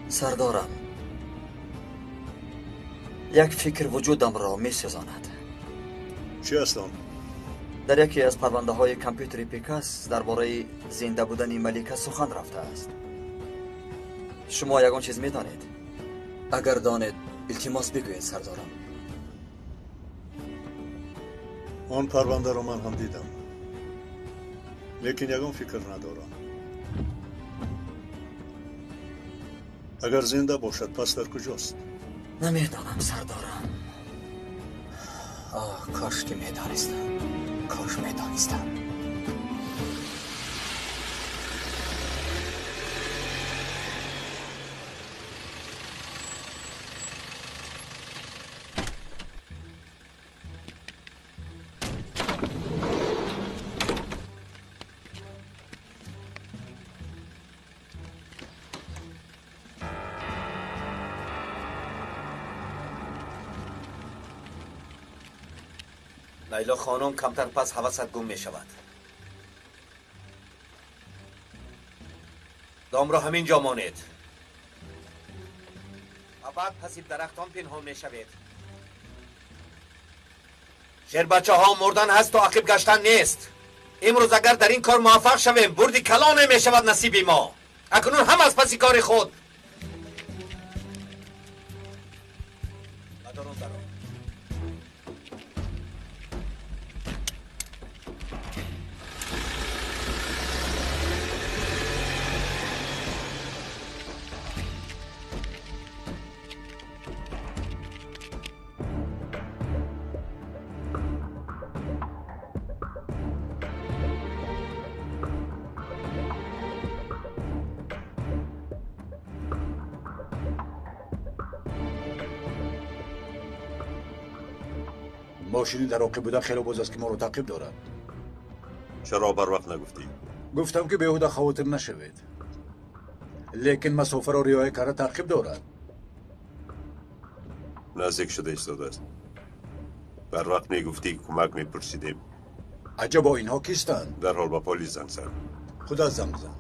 Speaker 1: سردارم یک فکر وجودم را می‌سوزاند.
Speaker 6: چی است آن؟
Speaker 1: در یکی از پرونده های کامپیوتری پیکاس درباره زنده بودن ملیکه سخن رفته است. شما یگان چیز می‌دانید؟ اگر دانید التماس بگوید سردارم.
Speaker 6: آن پرونده رو من هم دیدم، لیکن یکم فکر ندارم. اگر زنده باشد پس در کجاست؟
Speaker 1: نمیدانم سردارم. کاش که میدانستم. کاش میدانستم.
Speaker 16: لیلا خانم کمتر پس حوست گم می شود. دام را همین جا مانید و بعد پس درختان پنهان می شوید. شیر بچه ها مردن هست و عقب گشتن نیست. امروز اگر در این کار موفق شویم بردی کلانه می شود نصیب ما. اکنون هم از پسی کار خود.
Speaker 8: ماشینی در عاقب بودن خیلی باز است که ما رو تعقیب دارد.
Speaker 4: چرا بر وقت نگفتی؟
Speaker 8: گفتم که بیهوده خواطر نشوید، لیکن مسافر را رعایت کرده تعقیب دارد.
Speaker 4: نزدیک شده ایستاده است. بر وقت میگفتی کمک میپرسیدیم.
Speaker 8: عجبا اینها کیستند؟
Speaker 4: در حال با پلیس زنگ زن.
Speaker 8: خدا زنگ زن.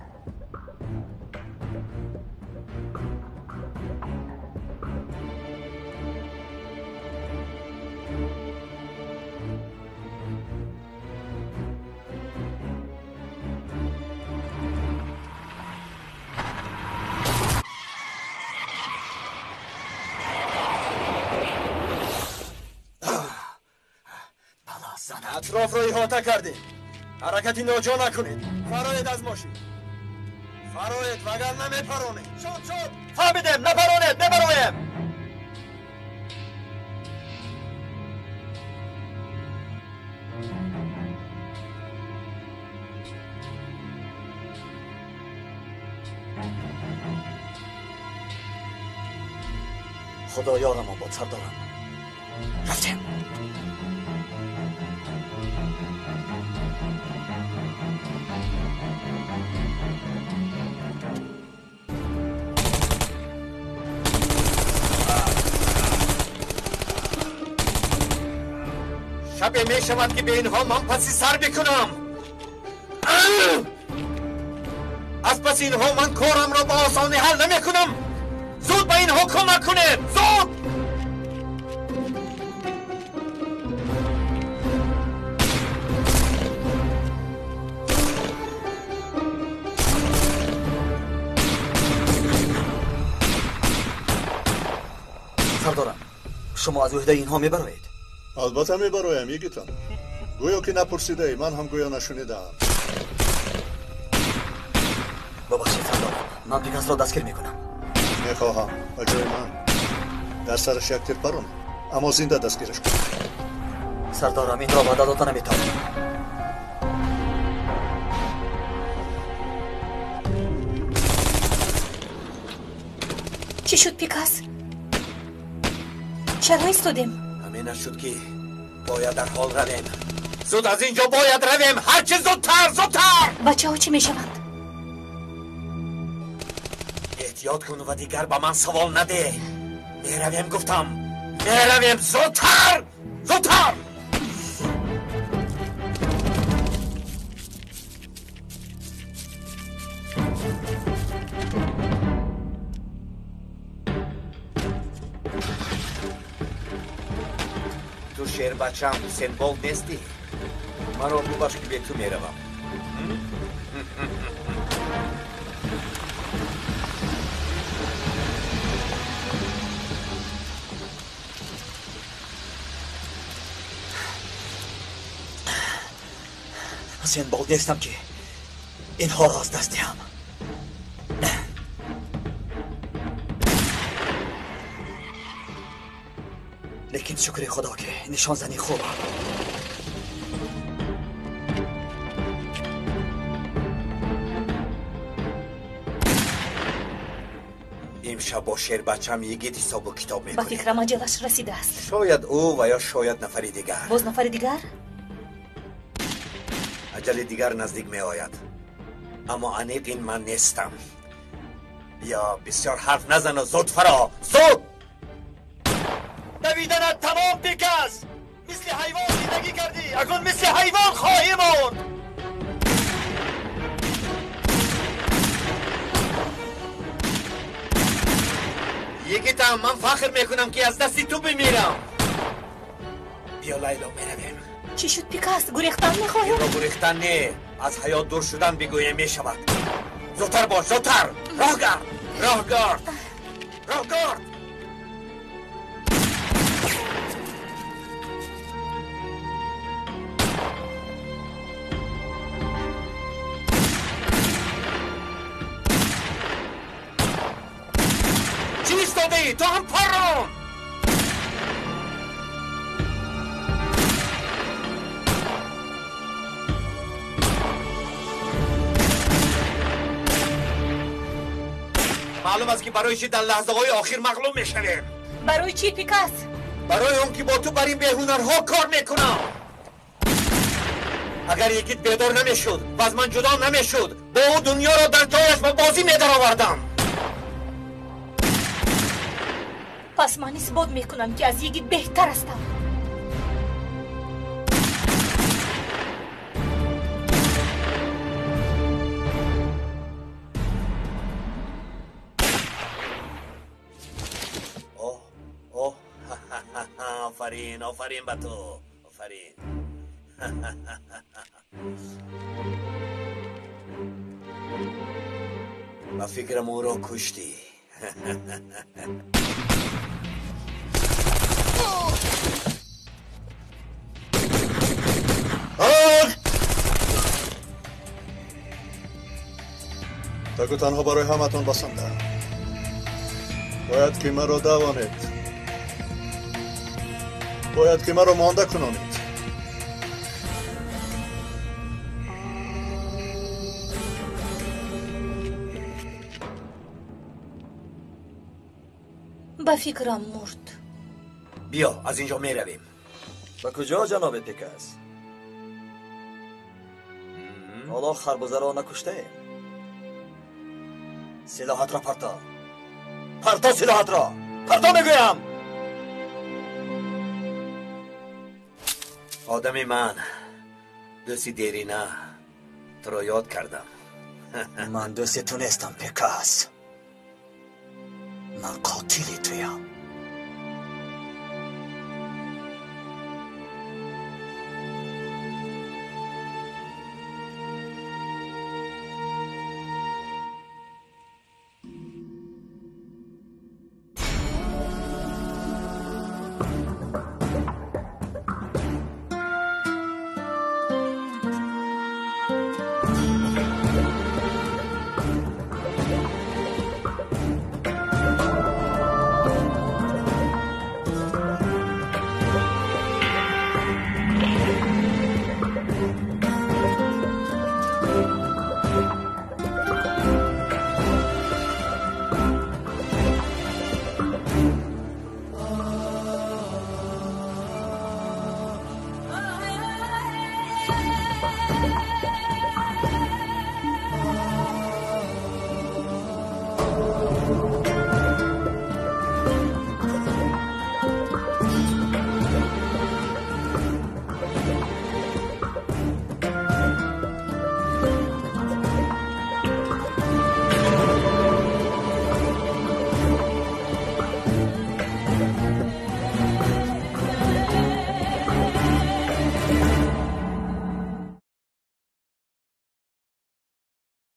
Speaker 5: اطراف رو احاطه کردیم. حرکتی ناجا نکنید. فرایید از ماشین. فرایید وگر نمیپرونید. شد
Speaker 1: فهمیدم. نپرایم. خدا یارم آباد سردارم. رفتیم.
Speaker 16: شب می شود که به اینها من پسی سر بکنم. از پس اینها من کارم را با آسانی حل نمی کنم. زود به اینها کمک کنید. زود.
Speaker 1: سردارم شما از عهده اینها میبرایید؟
Speaker 6: البته میبرایم یکیتان. گویا که نپرسیده ای، من هم گویا نشنیدم.
Speaker 1: ببخشید سردارم، من پیکاس را دستگیر میکنم.
Speaker 6: میخواهم به جای من در سرش یک تیر پرون، اما زنده دستگیرش کنم.
Speaker 1: سردارم این را وعده داده نمیتوانم.
Speaker 11: چی شد پیکاس؟ چرا ایستادیم؟
Speaker 16: همین شد که باید در حال رویم. زود از اینجا باید رویم. هرچه زودتر.
Speaker 11: بچه ها چی میشوند؟
Speaker 16: احتیاط کن و دیگر با من سوال نده. میرویم گفتم. میرویم. زودتر. تو شیر بچم سنبال نیستی. من رو بباش که به تو میروم.
Speaker 1: حسین بال نیستم که اینها را از دست دهم. لیکن شکر خدا که نشان زنی خوب.
Speaker 16: امشب با شیر بچم یگید حساب و کتاب
Speaker 11: با
Speaker 16: میکنیم.
Speaker 11: فکرم اجلش رسیده است.
Speaker 16: شاید او و یا شاید نفری دیگر.
Speaker 11: باز نفر دیگر؟
Speaker 16: اجل دیگر نزدیک می آید، اما انیق این من نیستم. یا بسیار حرف نزن و زود فرا زود.
Speaker 1: دویدنت تمام پیکس، مثل حیوان زندگی کردی، اکنون مثل حیوان خواهی مرد.
Speaker 16: یکیتم من فخر میکنم که از دستی تو بمیرم. بیا لیلا میرویم.
Speaker 11: چی شد پیکاس؟ گریختن میخواهی؟
Speaker 16: این را گریختن نه، از حیات دور شدن بگویم میشود. زودتر باش، زودتر. راه گرد، راه گرد، راه گرد. چی ایستادی؟ تو هم پرون. معلوم است که برای چی در لحظه های آخر مغلوب میشویم.
Speaker 11: برای چی پیکاس؟
Speaker 16: برای اون که با تو بر این بهنرها کار میکنم. اگر یکیت بیدار نمیشد و از من جدا نمیشد، با او دنیا را در جایش با بازی میدر آوردم.
Speaker 11: پس من اثبات میکنم که از یکی بهتر هستم.
Speaker 16: آفرین، آفرین به تو، آفرین. با فکرم او را کشتی.
Speaker 6: تکو تنها برای همتون بسنده. باید که مرا دوانید. باید که مرا مانده کنانید.
Speaker 11: با فکرم مرد.
Speaker 16: بیا از اینجا می رویم.
Speaker 1: به کجا جناب پیکس؟ حالا خربزه را نکشته. سلاحت را پرتا. پرتا سلاحت را. پرتا میگویم.
Speaker 16: آدم من دوستی دیری نه، تو را یاد کردم.
Speaker 1: من دوست تو نیستم پیکس. من قاتل تویم.